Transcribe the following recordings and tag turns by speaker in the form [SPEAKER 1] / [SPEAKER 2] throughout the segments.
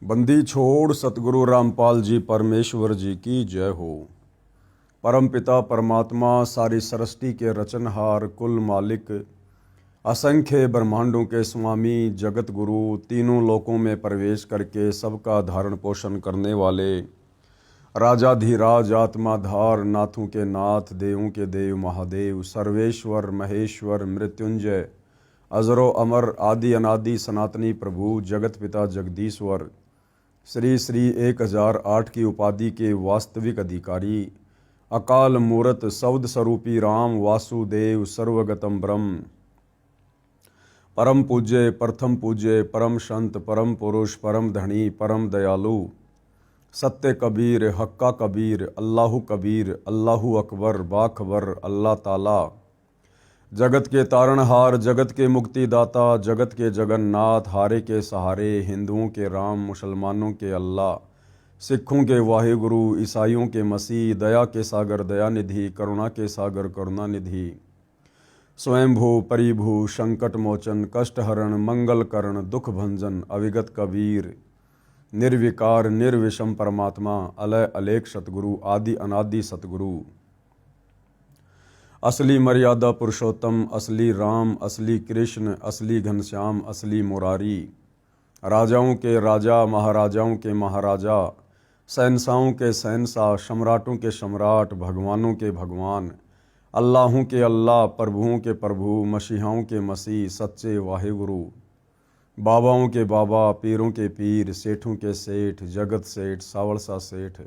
[SPEAKER 1] बंदी छोड़ सतगुरु रामपाल जी परमेश्वर जी की जय हो। परम पिता परमात्मा सारी सृष्टि के रचनहार कुल मालिक असंख्य ब्रह्मांडों के स्वामी जगत गुरु तीनों लोकों में प्रवेश करके सबका धारण पोषण करने वाले राजाधिराज आत्माधार नाथों के नाथ देवों के देव महादेव सर्वेश्वर महेश्वर मृत्युंजय अजरो अमर आदि अनादि सनातनी प्रभु जगत पिता जगदीश्वर श्री श्री 1008 की उपाधि के वास्तविक अधिकारी अकाल मूरत सौद स्वरूपी राम वासुदेव सर्वगतम ब्रह्म परम पूज्य प्रथम पूज्य परम संत परम पुरुष परम धनी परम दयालु सत्य कबीर हक्का कबीर अल्लाहु अकबर बाखबर अल्लाह ताला जगत के तारणहार जगत के मुक्तिदाता जगत के जगन्नाथ हारे के सहारे हिंदुओं के राम मुसलमानों के अल्लाह सिखों के वाहिगुरु ईसाइयों के मसीह दया के सागर दयानिधि करुणा के सागर करुणानिधि स्वयंभू परिभू संकट मोचन कष्टहरण मंगलकरण दुख भंजन अविगत कबीर निर्विकार निर्विषम परमात्मा अलय अलेख सतगुरु आदि अनादि सतगुरु असली मर्यादा पुरुषोत्तम असली राम असली कृष्ण असली घनश्याम असली मुरारी राजाओं के राजा महाराजाओं के महाराजा शहंशाहों के शहंशाह सम्राटों के सम्राट भगवानों के भगवान अल्लाहों के अल्लाह प्रभुओं के प्रभु मसीहाओं के मसीह सच्चे वाहिगुरु बाबाओं के बाबा पीरों के पीर सेठों के सेठ जगत सेठ सावड़सा सेठ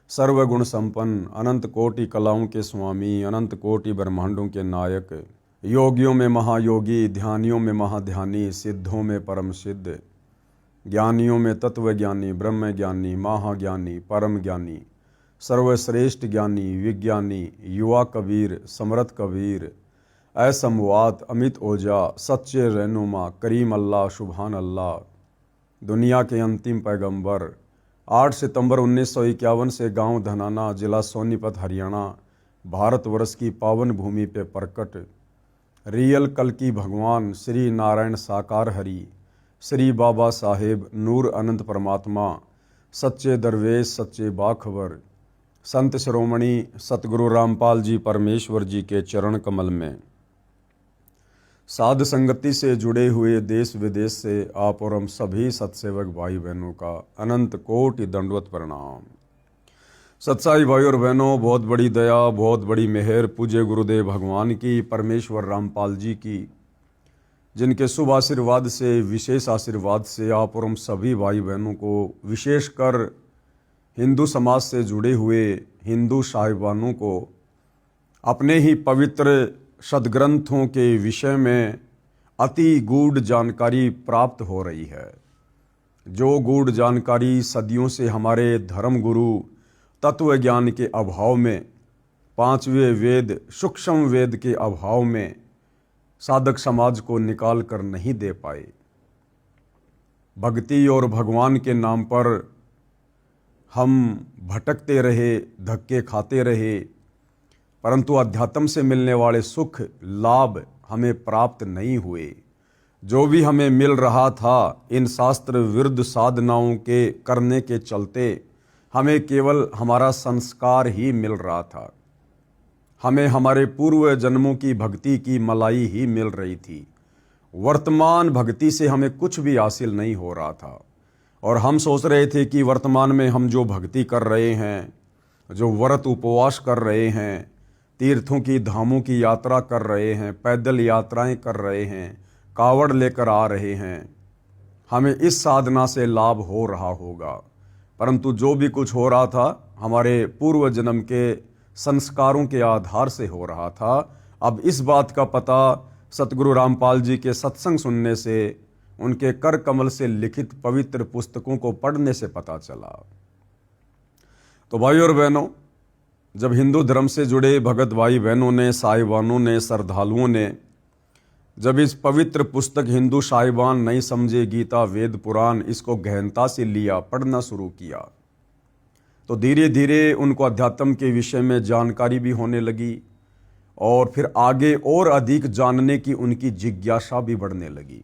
[SPEAKER 1] सर्वगुण संपन्न अनंत कोटि कलाओं के स्वामी अनंत कोटि ब्रह्मांडों के नायक योगियों में महायोगी ध्यानियों में महाध्यानी सिद्धों में परम सिद्ध ज्ञानियों में तत्वज्ञानी ब्रह्म ज्ञानी महाज्ञानी परम ज्ञानी सर्वश्रेष्ठ ज्ञानी विज्ञानी युवा कबीर समर्थ कबीर असमवात अमित ओजा सच्चे रहनुमा करीम अल्लाह सुभान अल्लाह दुनिया के अंतिम पैगंबर 8 सितंबर 1951 से गांव धनाना जिला सोनीपत हरियाणा भारतवर्ष की पावन भूमि पे प्रकट रियल कल की भगवान श्री नारायण साकार हरि श्री बाबा साहेब नूर अनंत परमात्मा सच्चे दरवेश सच्चे बाखबर संत शिरोमणि सतगुरु रामपाल जी परमेश्वर जी के चरण कमल में साध संगति से जुड़े हुए देश विदेश से आप और हम सभी सत्सेवक भाई बहनों का अनंत कोटि दंडवत प्रणाम। सत्साई भाई और बहनों, बहुत बड़ी दया बहुत बड़ी मेहर पूज्य गुरुदेव भगवान की परमेश्वर रामपाल जी की, जिनके शुभ आशीर्वाद से विशेष आशीर्वाद से आप और हम सभी भाई बहनों को विशेषकर हिंदू समाज से जुड़े हुए हिंदू साहिबानों को अपने ही पवित्र सदग्रंथों के विषय में अति गूढ़ जानकारी प्राप्त हो रही है। जो गूढ़ जानकारी सदियों से हमारे धर्म गुरु तत्व ज्ञान के अभाव में पांचवें वेद सूक्ष्म वेद के अभाव में साधक समाज को निकाल कर नहीं दे पाए। भक्ति और भगवान के नाम पर हम भटकते रहे धक्के खाते रहे, परंतु अध्यात्म से मिलने वाले सुख लाभ हमें प्राप्त नहीं हुए। जो भी हमें मिल रहा था इन शास्त्र विरुद्ध साधनाओं के करने के चलते हमें केवल हमारा संस्कार ही मिल रहा था। हमें हमारे पूर्व जन्मों की भक्ति की मलाई ही मिल रही थी। वर्तमान भक्ति से हमें कुछ भी हासिल नहीं हो रहा था और हम सोच रहे थे कि वर्तमान में हम जो भक्ति कर रहे हैं, जो व्रत उपवास कर रहे हैं, तीर्थों की धामों की यात्रा कर रहे हैं, पैदल यात्राएं कर रहे हैं, कावड़ लेकर आ रहे हैं, हमें इस साधना से लाभ हो रहा होगा। परंतु जो भी कुछ हो रहा था हमारे पूर्व जन्म के संस्कारों के आधार से हो रहा था। अब इस बात का पता सतगुरु रामपाल जी के सत्संग सुनने से, उनके कर कमल से लिखित पवित्र पुस्तकों को पढ़ने से पता चला। तो भाई और बहनों, जब हिंदू धर्म से जुड़े भगत भाई बहनों ने, साहिबानों ने, श्रद्धालुओं ने जब इस पवित्र पुस्तक हिंदू साहिबान नहीं समझे गीता वेद पुराण इसको गहनता से लिया, पढ़ना शुरू किया, तो धीरे धीरे उनको अध्यात्म के विषय में जानकारी भी होने लगी और फिर आगे और अधिक जानने की उनकी जिज्ञासा भी बढ़ने लगी।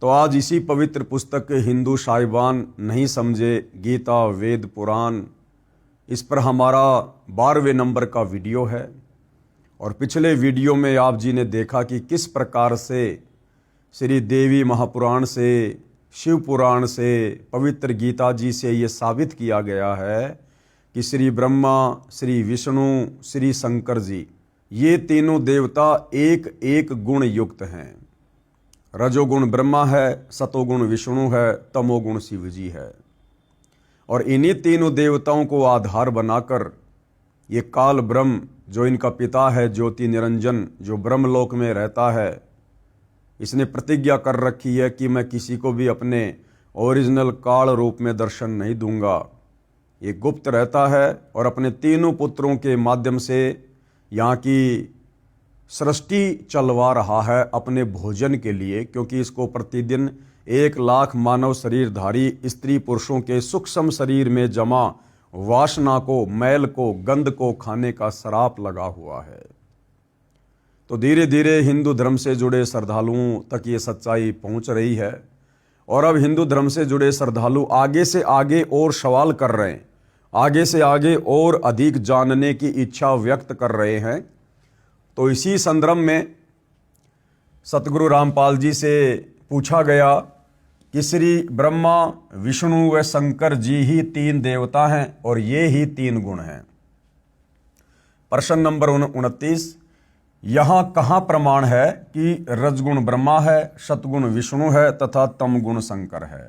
[SPEAKER 1] तो आज इसी पवित्र पुस्तक के हिंदू साहिबान नहीं समझे गीता वेद पुराण, इस पर हमारा 12वें नंबर का वीडियो है। और पिछले वीडियो में आप जी ने देखा कि किस प्रकार से श्री देवी महापुराण से, शिव पुराण से, पवित्र गीता जी से ये साबित किया गया है कि श्री ब्रह्मा, श्री विष्णु, श्री शंकर जी, ये तीनों देवता एक एक गुण युक्त हैं। रजोगुण ब्रह्मा है, सतोगुण विष्णु है, तमोगुण शिव जी है। और इन्हीं तीनों देवताओं को आधार बनाकर ये काल ब्रह्म, जो इनका पिता है ज्योति निरंजन, जो ब्रह्मलोक में रहता है, इसने प्रतिज्ञा कर रखी है कि मैं किसी को भी अपने ओरिजिनल काल रूप में दर्शन नहीं दूंगा। ये गुप्त रहता है और अपने तीनों पुत्रों के माध्यम से यहाँ की सृष्टि चलवा रहा है अपने भोजन के लिए, क्योंकि इसको प्रतिदिन 1 लाख मानव शरीरधारी स्त्री पुरुषों के सूक्ष्म शरीर में जमा वासना को, मैल को, गंध को खाने का श्राप लगा हुआ है। तो धीरे धीरे हिंदू धर्म से जुड़े श्रद्धालुओं तक ये सच्चाई पहुंच रही है। और अब हिंदू धर्म से जुड़े श्रद्धालु आगे से आगे और सवाल कर रहे हैं, आगे से आगे और अधिक जानने की इच्छा व्यक्त कर रहे हैं। तो इसी संदर्भ में सतगुरु रामपाल जी से पूछा गया कि श्री ब्रह्मा, विष्णु व शंकर जी ही 3 देवता हैं और ये ही 3 गुण हैं। प्रश्न नंबर 29, यहाँ कहाँ प्रमाण है कि रजगुण ब्रह्मा है, सतगुण विष्णु है तथा तमगुण शंकर है?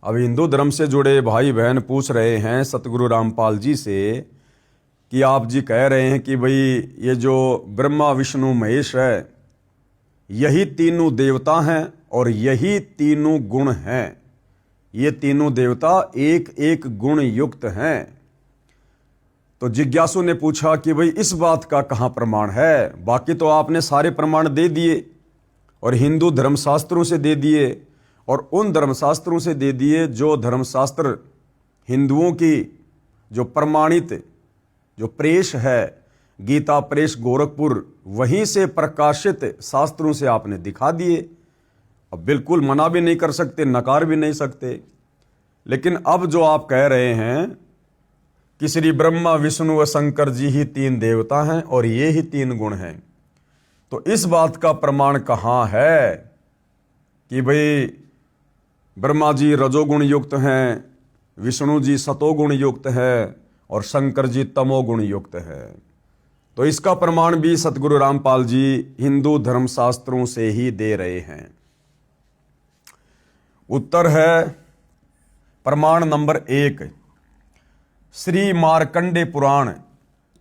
[SPEAKER 1] अब हिंदू धर्म से जुड़े भाई बहन पूछ रहे हैं सतगुरु रामपाल जी से कि आप जी कह रहे हैं कि भाई ये जो ब्रह्मा विष्णु महेश है, यही तीनों देवता हैं और यही तीनों गुण हैं। ये तीनों देवता एक एक गुण युक्त हैं। तो जिज्ञासु ने पूछा कि भाई इस बात का कहाँ प्रमाण है? बाकी तो आपने सारे प्रमाण दे दिए और हिंदू धर्मशास्त्रों से दे दिए और उन धर्मशास्त्रों से दे दिए जो धर्मशास्त्र हिंदुओं की जो प्रमाणित जो प्रेस है, गीता प्रेस गोरखपुर, वहीं से प्रकाशित शास्त्रों से आपने दिखा दिए। अब बिल्कुल मना भी नहीं कर सकते, नकार भी नहीं सकते। लेकिन अब जो आप कह रहे हैं कि श्री ब्रह्मा, विष्णु व शंकर जी ही 3 देवता हैं और ये ही 3 गुण हैं, तो इस बात का प्रमाण कहाँ है कि भाई ब्रह्मा जी रजोगुण युक्त हैं, विष्णु जी सतोगुण युक्त है और शंकर जी तमोगुण युक्त है? तो इसका प्रमाण भी सतगुरु रामपाल जी हिंदू धर्मशास्त्रों से ही दे रहे हैं। उत्तर है प्रमाण नंबर 1, श्री मार्कंडे पुराण,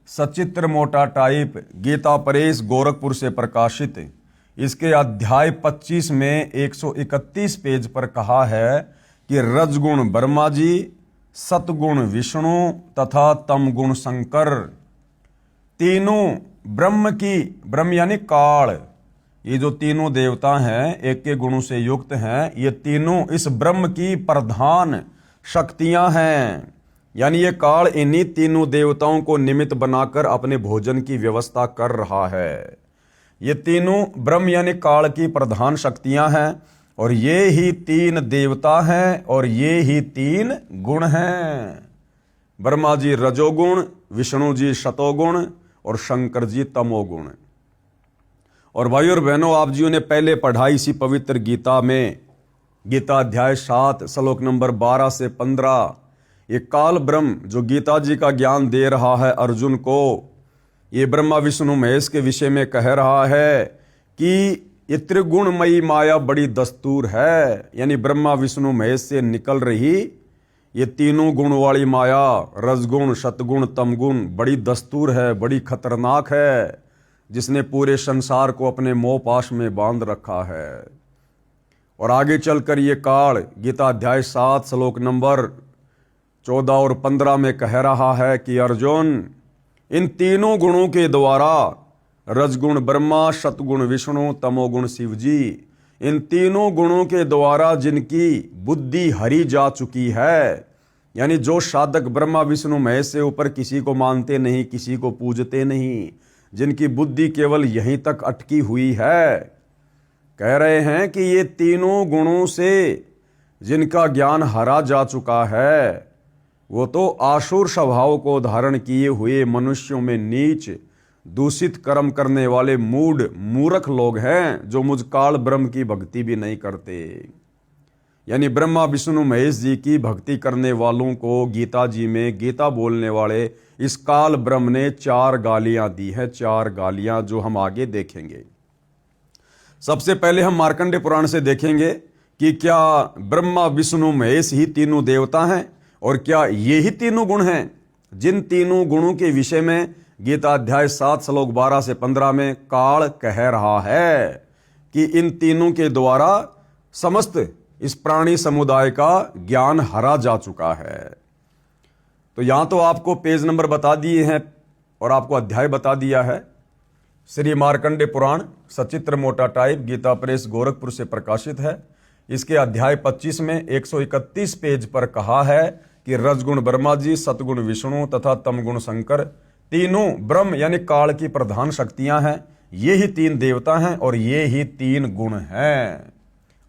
[SPEAKER 1] सचित्र मोटा टाइप, गीता प्रेस गोरखपुर से प्रकाशित। इसके अध्याय 25 में 131 पेज पर कहा है कि रजगुण ब्रह्मा जी, सतगुण विष्णु तथा तमगुण शंकर, तीनों ब्रह्म की, ब्रह्म यानी काल, ये जो तीनों देवता हैं एक के गुणों से युक्त हैं, ये तीनों इस ब्रह्म की प्रधान शक्तियां हैं। यानी ये काल इन्हीं तीनों देवताओं को निमित्त बनाकर अपने भोजन की व्यवस्था कर रहा है। ये तीनों ब्रह्म यानी काल की प्रधान शक्तियां हैं और ये ही 3 देवता हैं और ये ही 3 गुण हैं। ब्रह्मा जी रजोगुण, विष्णु जी सतोगुण और शंकर जी तमोगुण। और भाई और बहनों, आप जियों ने पहले पढ़ा इसी पवित्र गीता में, गीता अध्याय 7 श्लोक नंबर 12 से 15, ये काल ब्रह्म जो गीता जी का ज्ञान दे रहा है अर्जुन को, ये ब्रह्मा विष्णु महेश के विषय में कह रहा है कि ये त्रिगुणमयी माया बड़ी दस्तूर है। यानी ब्रह्मा विष्णु महेश से निकल रही ये तीनों गुण वाली माया, रजगुण सतगुण तमगुण, बड़ी दस्तूर है, बड़ी खतरनाक है, जिसने पूरे संसार को अपने मोह पाश में बांध रखा है। और आगे चलकर ये काल गीता अध्याय 7 श्लोक नंबर 14 और 15 में कह रहा है कि अर्जुन, इन तीनों गुणों के द्वारा, रजगुण ब्रह्मा, सतगुण विष्णु, तमोगुण शिव जी, इन तीनों गुणों के द्वारा जिनकी बुद्धि हरी जा चुकी है, यानी जो साधक ब्रह्मा विष्णु महेश से ऊपर किसी को मानते नहीं, किसी को पूजते नहीं, जिनकी बुद्धि केवल यहीं तक अटकी हुई है, कह रहे हैं कि ये तीनों गुणों से जिनका ज्ञान हरा जा चुका है वो तो आसुर स्वभाव को धारण किए हुए मनुष्यों में नीच दूषित कर्म करने वाले मूर्ख लोग हैं, जो मुझ काल ब्रह्म की भक्ति भी नहीं करते। यानी ब्रह्मा विष्णु महेश जी की भक्ति करने वालों को गीता जी में गीता बोलने वाले इस काल ब्रह्म ने 4 गालियां दी हैं, 4 गालियां जो हम आगे देखेंगे। सबसे पहले हम मार्कंडेय पुराण से देखेंगे कि क्या ब्रह्मा विष्णु महेश ही तीनों देवता हैं और क्या ये ही तीनों गुण हैं। जिन तीनों गुणों के विषय में गीता अध्याय 7 श्लोक 12 से 15 में काल कह रहा है कि इन तीनों के द्वारा समस्त इस प्राणी समुदाय का ज्ञान हरा जा चुका है। तो यहां तो आपको पेज नंबर बता दिए हैं और आपको अध्याय बता दिया है। श्री मार्कंडेय पुराण सचित्र मोटा टाइप गीता प्रेस गोरखपुर से प्रकाशित है। इसके अध्याय 25 में 131 पेज पर कहा है कि रजगुण ब्रह्मा जी, सतगुण विष्णु तथा तमगुण शंकर तीनों ब्रह्म यानी काल की प्रधान शक्तियां हैं। ये ही 3 देवता हैं और ये ही 3 गुण हैं।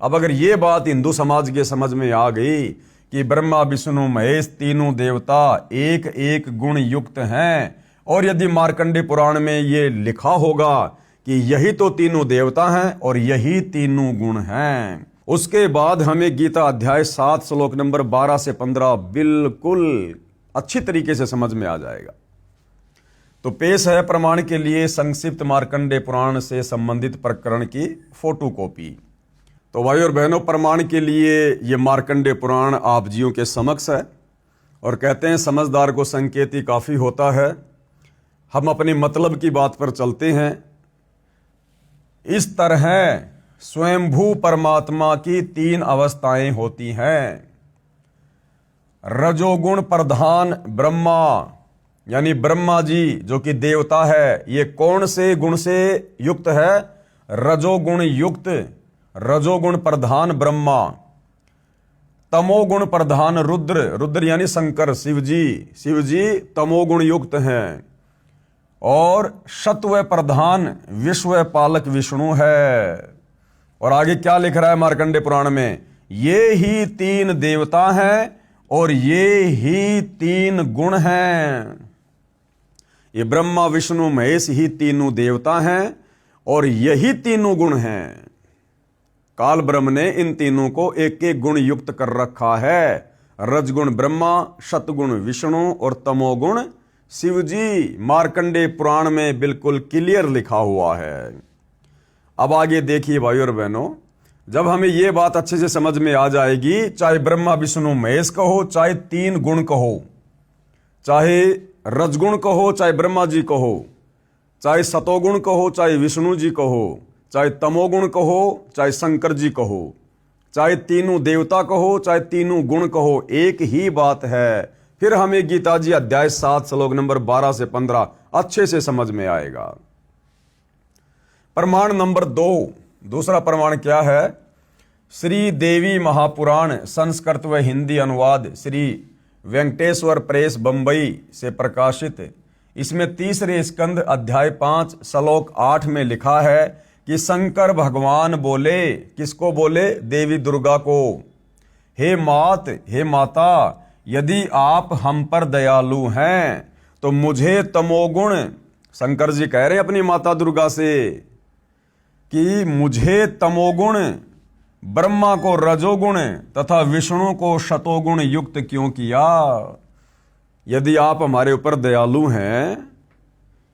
[SPEAKER 1] अब अगर ये बात हिंदू समाज के समझ में आ गई कि ब्रह्मा विष्णु महेश तीनों देवता एक एक गुण युक्त हैं, और यदि मार्कंडेय पुराण में ये लिखा होगा कि यही तो तीनों देवता हैं और यही तीनों गुण हैं, उसके बाद हमें गीता अध्याय 7 श्लोक नंबर 12 से 15 बिल्कुल अच्छी तरीके से समझ में आ जाएगा। तो पेश है प्रमाण के लिए संक्षिप्त मार्कंडेय पुराण से संबंधित प्रकरण की फोटोकॉपी। तो भाई और बहनों, प्रमाण के लिए ये मार्कंडेय पुराण आप जियों के समक्ष है और कहते हैं समझदार को संकेत ही काफी होता है। हम अपने मतलब की बात पर चलते हैं। इस तरह स्वयंभू परमात्मा की 3 अवस्थाएं होती हैं। रजोगुण प्रधान ब्रह्मा यानी ब्रह्मा जी जो कि देवता है, ये कौन से गुण से युक्त है? रजोगुण युक्त, रजोगुण प्रधान ब्रह्मा। तमोगुण प्रधान रुद्र, रुद्र यानी शंकर शिव जी तमोगुण युक्त हैं। और सत्व प्रधान विश्व पालक विष्णु है। और आगे क्या लिख रहा है मार्कंडेय पुराण में? ये ही 3 देवता हैं और ये ही 3 गुण हैं। ये ब्रह्मा विष्णु महेश ही तीनों देवता हैं और यही तीनों गुण हैं। काल ब्रह्म ने इन तीनों को एक एक गुण युक्त कर रखा है। रजगुण ब्रह्मा, सतगुण विष्णु और तमोगुण शिव जी। मार्कंडेय पुराण में बिल्कुल क्लियर लिखा हुआ है। अब आगे देखिए भाई और बहनों, जब हमें यह बात अच्छे से समझ में आ जाएगी, चाहे ब्रह्मा विष्णु महेश कहो, चाहे 3 गुण कहो, चाहे रजगुण कहो, चाहे ब्रह्मा जी कहो, चाहे सतोगुण कहो, चाहे विष्णु जी कहो, चाहे तमोगुण कहो, चाहे शंकर जी कहो, चाहे तीनों देवता कहो, चाहे तीनों गुण कहो, एक ही बात है। फिर हमें गीता जी अध्याय 7 श्लोक नंबर 12 से 15 अच्छे से समझ में आएगा। प्रमाण नंबर 2, दूसरा प्रमाण क्या है? श्री देवी महापुराण संस्कृत व हिंदी अनुवाद श्री वेंकटेश्वर प्रेस बंबई से प्रकाशित। इसमें 3रे स्कंद अध्याय 5 श्लोक 8 में लिखा है कि शंकर भगवान बोले, किसको बोले? देवी दुर्गा को, हे माता, यदि आप हम पर दयालु हैं तो मुझे तमोगुण, शंकर जी कह रहे हैं अपनी माता दुर्गा से कि मुझे तमोगुण, ब्रह्मा को रजोगुण तथा विष्णु को शतोगुण युक्त क्यों किया? यदि आप हमारे ऊपर दयालु हैं,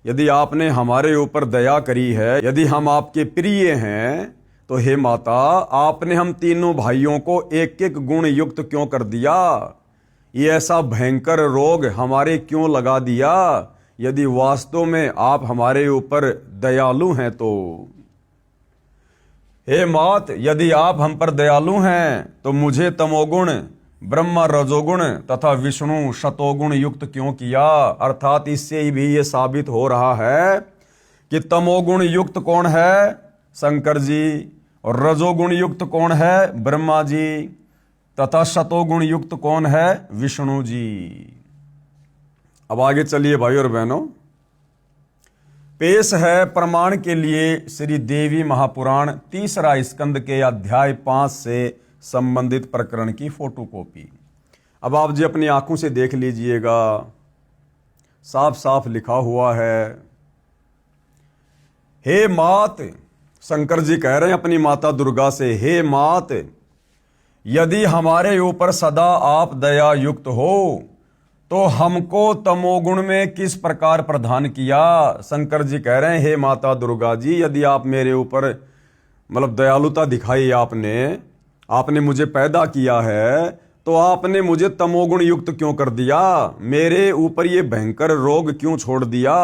[SPEAKER 1] यदि आपने हमारे ऊपर दया करी है, यदि हम आपके प्रिय हैं, तो हे माता, आपने हम तीनों भाइयों को एक एक गुण युक्त क्यों कर दिया? ये ऐसा भयंकर रोग हमारे क्यों लगा दिया? यदि वास्तव में आप हमारे ऊपर दयालु हैं तो हे मात, यदि आप हम पर दयालु हैं तो मुझे तमोगुण, ब्रह्मा रजोगुण तथा विष्णु शतोगुण युक्त क्यों किया? अर्थात इससे भी ये साबित हो रहा है कि तमोगुण युक्त कौन है? शंकर जी। और रजोगुण युक्त कौन है? ब्रह्मा जी। तथा शतोगुण युक्त कौन है? विष्णु जी। अब आगे चलिए भाई और बहनों, पेश है प्रमाण के लिए श्री देवी महापुराण 3रा स्कंद के अध्याय 5 से संबंधित प्रकरण की फोटोकॉपी। अब आप जी अपनी आंखों से देख लीजिएगा, साफ साफ लिखा हुआ है। हे मात, शंकर जी कह रहे हैं अपनी माता दुर्गा से, हे मात, यदि हमारे ऊपर सदा आप दया युक्त हो तो हमको तमोगुण में किस प्रकार प्रधान किया। शंकर जी कह रहे हैं हे माता दुर्गा जी, यदि आप मेरे ऊपर मतलब दयालुता दिखाई, आपने मुझे पैदा किया है, तो आपने मुझे तमोगुण युक्त क्यों कर दिया, मेरे ऊपर ये भयंकर रोग क्यों छोड़ दिया,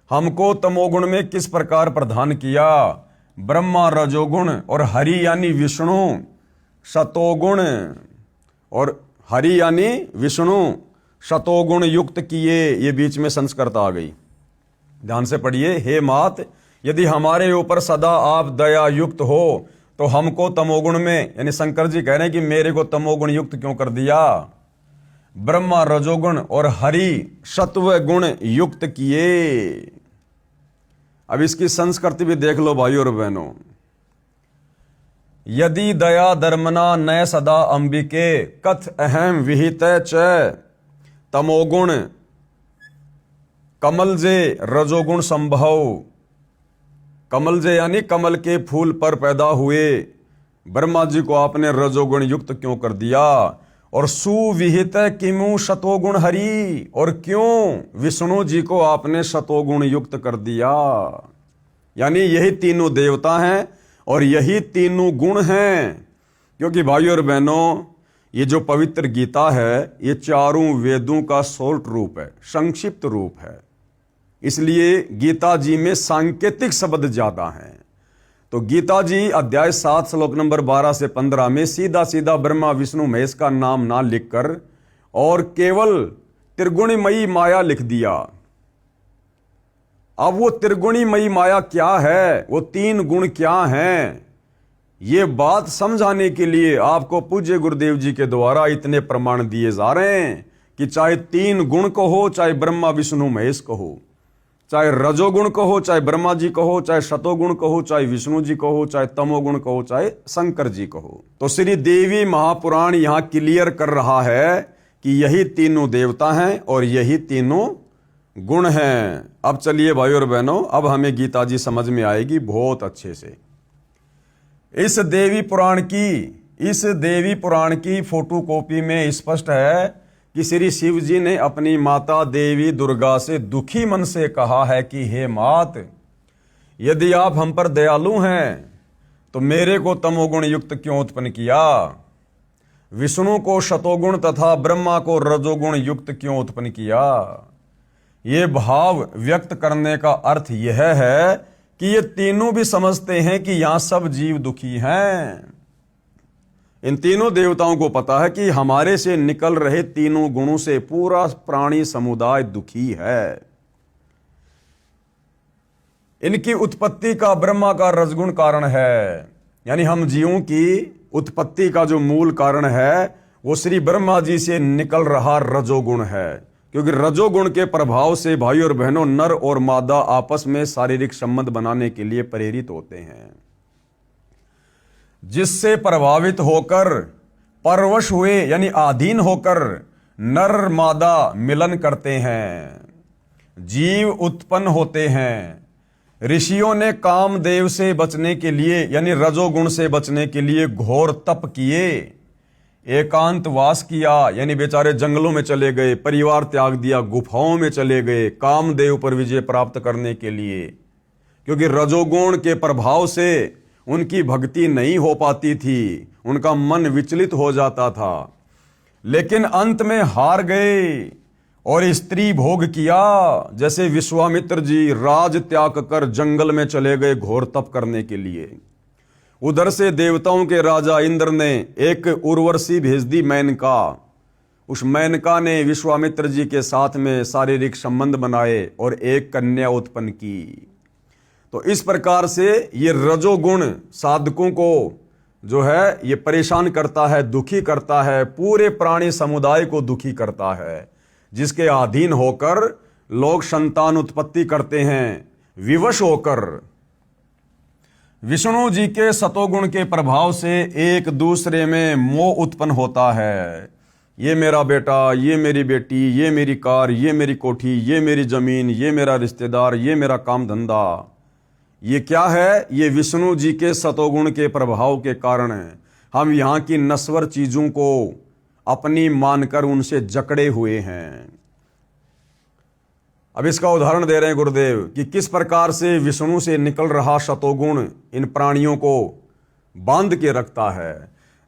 [SPEAKER 1] हमको तमोगुण में किस प्रकार प्रधान किया। ब्रह्मा रजोगुण और हरि यानी विष्णु शतोगुण, और हरि यानी विष्णु शतोगुण युक्त किए। ये बीच में संस्कृत आ गई, ध्यान से पढ़िए। हे मात, यदि हमारे ऊपर सदा आप दया युक्त हो तो हमको तमोगुण में, यानी शंकर जी कह रहे हैं कि मेरे को तमोगुण युक्त क्यों कर दिया। ब्रह्मा रजोगुण और हरि सत्व गुण युक्त किए। अब इसकी संस्कृति भी देख लो भाइयों और बहनों। यदि दया धर्मना नय सदा अंबिके कथ अहम विहित च तमोगुण कमल जे रजोगुण संभव। कमल जे यानी कमल के फूल पर पैदा हुए ब्रह्मा जी को आपने रजोगुण युक्त क्यों कर दिया। और सुविहित किमु शतोगुण हरि, और क्यों विष्णु जी को आपने शतोगुण युक्त कर दिया। यानी यही तीनों देवता हैं और यही तीनों गुण हैं। क्योंकि भाइयों और बहनों, ये जो पवित्र गीता है ये चारों वेदों का शॉर्ट रूप है, संक्षिप्त रूप है। इसलिए गीता जी में सांकेतिक शब्द ज्यादा हैं। तो गीता जी अध्याय 7 श्लोक नंबर 12 से 15 में सीधा सीधा ब्रह्मा विष्णु महेश का नाम ना लिखकर और केवल त्रिगुणमयी माया लिख दिया। अब वो त्रिगुणमयी माया क्या है, वो तीन गुण क्या हैं, ये बात समझाने के लिए आपको पूज्य गुरुदेव जी के द्वारा इतने प्रमाण दिए जा रहे हैं कि चाहे तीन गुण कहो, चाहे ब्रह्मा विष्णु महेश कहो, चाहे रजोगुण कहो, चाहे ब्रह्मा जी कहो, चाहे शतोगुण कहो, चाहे विष्णु जी कहो, चाहे तमोगुण कहो, चाहे शंकर जी कहो। तो श्री देवी महापुराण यहां क्लियर कर रहा है कि यही तीनों देवता हैं और यही तीनों गुण हैं। अब चलिए भाइयों और बहनों, अब हमें गीता जी समझ में आएगी बहुत अच्छे से। इस देवी पुराण की फोटोकॉपी में स्पष्ट है कि श्री शिव जी ने अपनी माता देवी दुर्गा से दुखी मन से कहा है कि हे मात, यदि आप हम पर दयालु हैं तो मेरे को तमोगुण युक्त क्यों उत्पन्न किया, विष्णु को शतोगुण तथा ब्रह्मा को रजोगुण युक्त क्यों उत्पन्न किया। ये भाव व्यक्त करने का अर्थ यह है कि ये तीनों भी समझते हैं कि यहां सब जीव दुखी हैं। इन तीनों देवताओं को पता है कि हमारे से निकल रहे तीनों गुणों से पूरा प्राणी समुदाय दुखी है। इनकी उत्पत्ति का ब्रह्मा का रजगुण कारण है, यानी हम जीवों की उत्पत्ति का जो मूल कारण है वो श्री ब्रह्मा जी से निकल रहा रजोगुण है। क्योंकि रजोगुण के प्रभाव से भाई और बहनों नर और मादा आपस में शारीरिक संबंध बनाने के लिए प्रेरित होते हैं, जिससे प्रभावित होकर परवश हुए यानी अधीन होकर नर मादा मिलन करते हैं, जीव उत्पन्न होते हैं। ऋषियों ने कामदेव से बचने के लिए यानी रजोगुण से बचने के लिए घोर तप किए, एकांतवास किया, यानी बेचारे जंगलों में चले गए, परिवार त्याग दिया, गुफाओं में चले गए कामदेव पर विजय प्राप्त करने के लिए। क्योंकि रजोगुण के प्रभाव से उनकी भक्ति नहीं हो पाती थी, उनका मन विचलित हो जाता था, लेकिन अंत में हार गए और स्त्री भोग किया। जैसे विश्वामित्र जी राज त्याग कर जंगल में चले गए घोर तप करने के लिए। उधर से देवताओं के राजा इंद्र ने एक उर्वशी भेज दी मेनका। उस मेनका ने विश्वामित्र जी के साथ में शारीरिक संबंध बनाए और एक कन्या उत्पन्न की। तो इस प्रकार से ये रजोगुण साधकों को जो है ये परेशान करता है, दुखी करता है, पूरे प्राणी समुदाय को दुखी करता है, जिसके अधीन होकर लोग संतान उत्पत्ति करते हैं विवश होकर। विष्णु जी के सतोगुण के प्रभाव से एक दूसरे में मोह उत्पन्न होता है। ये मेरा बेटा, ये मेरी बेटी, ये मेरी कार, ये मेरी कोठी, ये मेरी जमीन, ये मेरा रिश्तेदार, ये मेरा काम धंधा। ये क्या है? ये विष्णु जी के सतोगुण के प्रभाव के कारण हम यहाँ की नश्वर चीजों को अपनी मानकर उनसे जकड़े हुए हैं। अब इसका उदाहरण दे रहे हैं गुरुदेव कि किस प्रकार से विष्णु से निकल रहा सतोगुण इन प्राणियों को बांध के रखता है।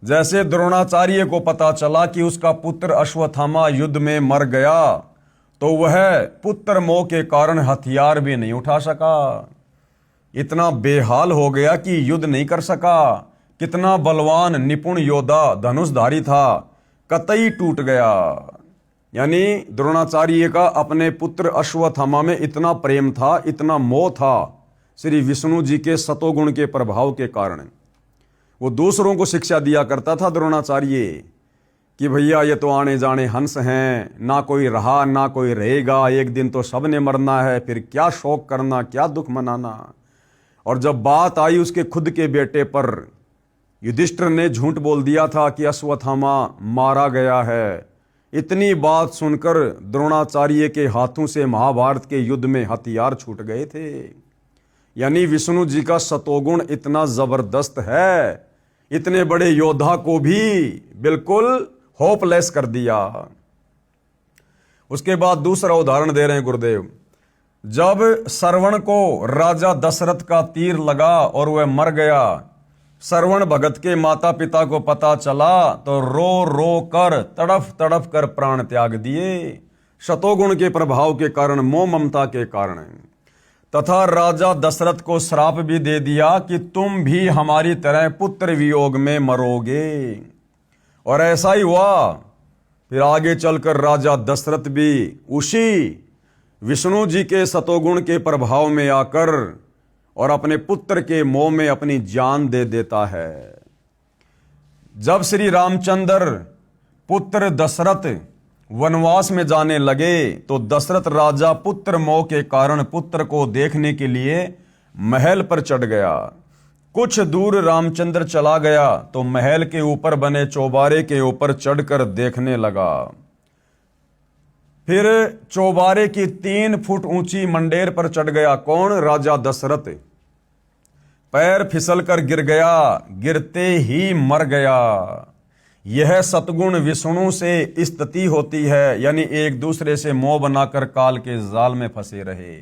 [SPEAKER 1] जैसे द्रोणाचार्य को पता चला कि उसका पुत्र अश्वत्थामा युद्ध में मर गया, तो वह पुत्र मोह के कारण हथियार भी नहीं उठा सका। इतना बेहाल हो गया कि युद्ध नहीं कर सका। कितना बलवान निपुण योद्धा धनुषधारी था, कतई टूट गया। यानी द्रोणाचार्य का अपने पुत्र अश्वत्थामा में इतना प्रेम था, इतना मोह था श्री विष्णु जी के सतोगुण के प्रभाव के कारण। वो दूसरों को शिक्षा दिया करता था द्रोणाचार्य कि भैया ये तो आने जाने हंस हैं, ना कोई रहा ना कोई रहेगा, एक दिन तो सबने मरना है, फिर क्या शोक करना, क्या दुख मनाना। और जब बात आई उसके खुद के बेटे पर, युधिष्ठिर ने झूठ बोल दिया था कि अश्वत्थामा मारा गया है। इतनी बात सुनकर द्रोणाचार्य के हाथों से महाभारत के युद्ध में हथियार छूट गए थे। यानी विष्णु जी का सतोगुण इतना जबरदस्त है, इतने बड़े योद्धा को भी बिल्कुल होपलेस कर दिया। उसके बाद दूसरा उदाहरण दे रहे हैं गुरुदेव। जब श्रवण को राजा दशरथ का तीर लगा और वह मर गया, श्रवण भगत के माता पिता को पता चला तो रो रो कर तड़फ तड़फ कर प्राण त्याग दिए, सतोगुण के प्रभाव के कारण, मोह ममता के कारण। तथा राजा दशरथ को श्राप भी दे दिया कि तुम भी हमारी तरह पुत्र वियोग में मरोगे। और ऐसा ही हुआ। फिर आगे चलकर राजा दशरथ भी उसी विष्णु जी के सतोगुण के प्रभाव में आकर और अपने पुत्र के मोह में अपनी जान दे देता है। जब श्री रामचंद्र पुत्र दशरथ वनवास में जाने लगे तो दशरथ राजा पुत्र मोह के कारण पुत्र को देखने के लिए महल पर चढ़ गया। कुछ दूर रामचंद्र चला गया तो महल के ऊपर बने चौबारे के ऊपर चढ़कर देखने लगा। फिर चौबारे की 3 फुट ऊंची मंडेर पर चढ़ गया। कौन? राजा दशरथ। पैर फिसल कर गिर गया, गिरते ही मर गया। यह सतगुण विष्णु से स्थिति होती है, यानी एक दूसरे से मोह बनाकर काल के जाल में फंसे रहे।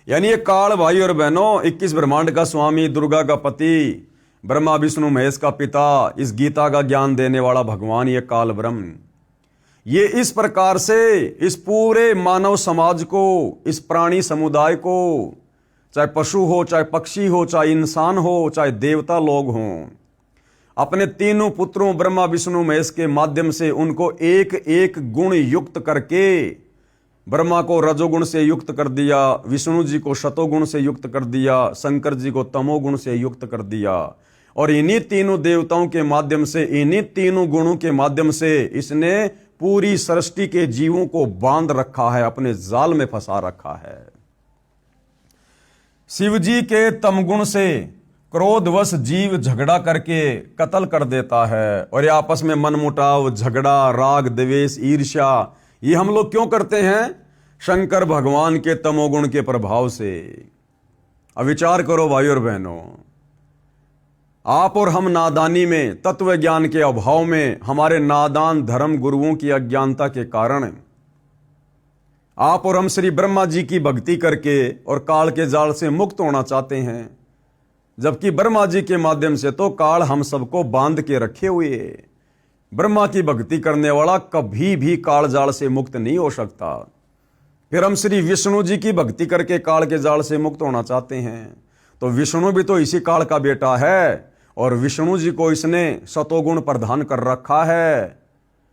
[SPEAKER 1] यानी ये काल, भाई और बहनों, 21 ब्रह्मांड का स्वामी, दुर्गा का पति, ब्रह्मा विष्णु महेश का पिता, इस गीता का ज्ञान देने वाला भगवान, ये काल ब्रह्म, ये इस प्रकार से इस पूरे मानव समाज को, इस प्राणी समुदाय को, चाहे पशु हो, चाहे पक्षी हो, चाहे इंसान हो, चाहे देवता लोग हों, अपने तीनों पुत्रों ब्रह्मा विष्णु महेश के माध्यम से उनको एक एक गुण युक्त करके, ब्रह्मा को रजोगुण से युक्त कर दिया, विष्णु जी को शतोगुण से युक्त कर दिया, शंकर जी को तमोगुण से युक्त कर दिया। और इन्हीं तीनों देवताओं के माध्यम से, इन्हीं तीनों गुणों के माध्यम से इसने पूरी सृष्टि के जीवों को बांध रखा है, अपने जाल में फंसा रखा है। शिव जी के तमगुण से क्रोधवश जीव झगड़ा करके कत्ल कर देता है। और ये आपस में मनमुटाव, झगड़ा, राग, द्वेष, ईर्ष्या, ये हम लोग क्यों करते हैं? शंकर भगवान के तमोगुण के प्रभाव से। अब विचार करो भाई और बहनों, आप और हम नादानी में, तत्व ज्ञान के अभाव में, हमारे नादान धर्म गुरुओं की अज्ञानता के कारण आप और हम श्री ब्रह्मा जी की भक्ति करके और काल के जाल से मुक्त होना चाहते हैं, जबकि ब्रह्मा जी के माध्यम से तो काल हम सबको बांध के रखे हुए। ब्रह्मा की भक्ति करने वाला कभी भी काल जाल से मुक्त नहीं हो सकता। फिर हम श्री विष्णु जी की भक्ति करके काल के जाल से मुक्त होना चाहते हैं, तो विष्णु भी तो इसी काल का बेटा है और विष्णु जी को इसने सतोगुण प्रदान कर रखा है।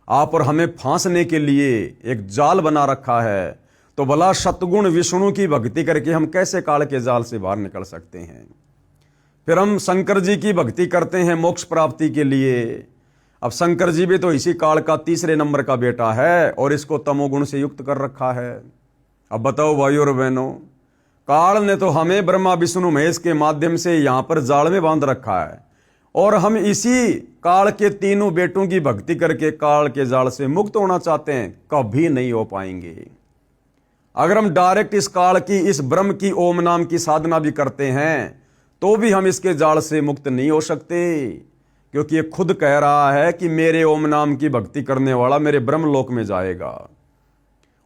[SPEAKER 1] आप और हमें फांसने के लिए एक जाल बना रखा है। तो भला सतगुण विष्णु की भक्ति करके हम कैसे काल के जाल से बाहर निकल सकते हैं? फिर हम शंकर जी की भक्ति करते हैं मोक्ष प्राप्ति के लिए। अब शंकर जी भी तो इसी काल का 3रे नंबर का बेटा है और इसको तमोगुण से युक्त कर रखा है। अब बताओ भाइयों और बहनों, काल ने तो हमें ब्रह्मा विष्णु महेश के माध्यम से यहां पर जाल में बांध रखा है, और हम इसी काल के तीनों बेटों की भक्ति करके काल के जाल से मुक्त होना चाहते हैं। कभी नहीं हो पाएंगे। अगर हम डायरेक्ट इस काल की, इस ब्रह्म की, ओम नाम की साधना भी करते हैं तो भी हम इसके जाल से मुक्त नहीं हो सकते, क्योंकि ये खुद कह रहा है कि मेरे ओम नाम की भक्ति करने वाला मेरे ब्रह्म लोक में जाएगा।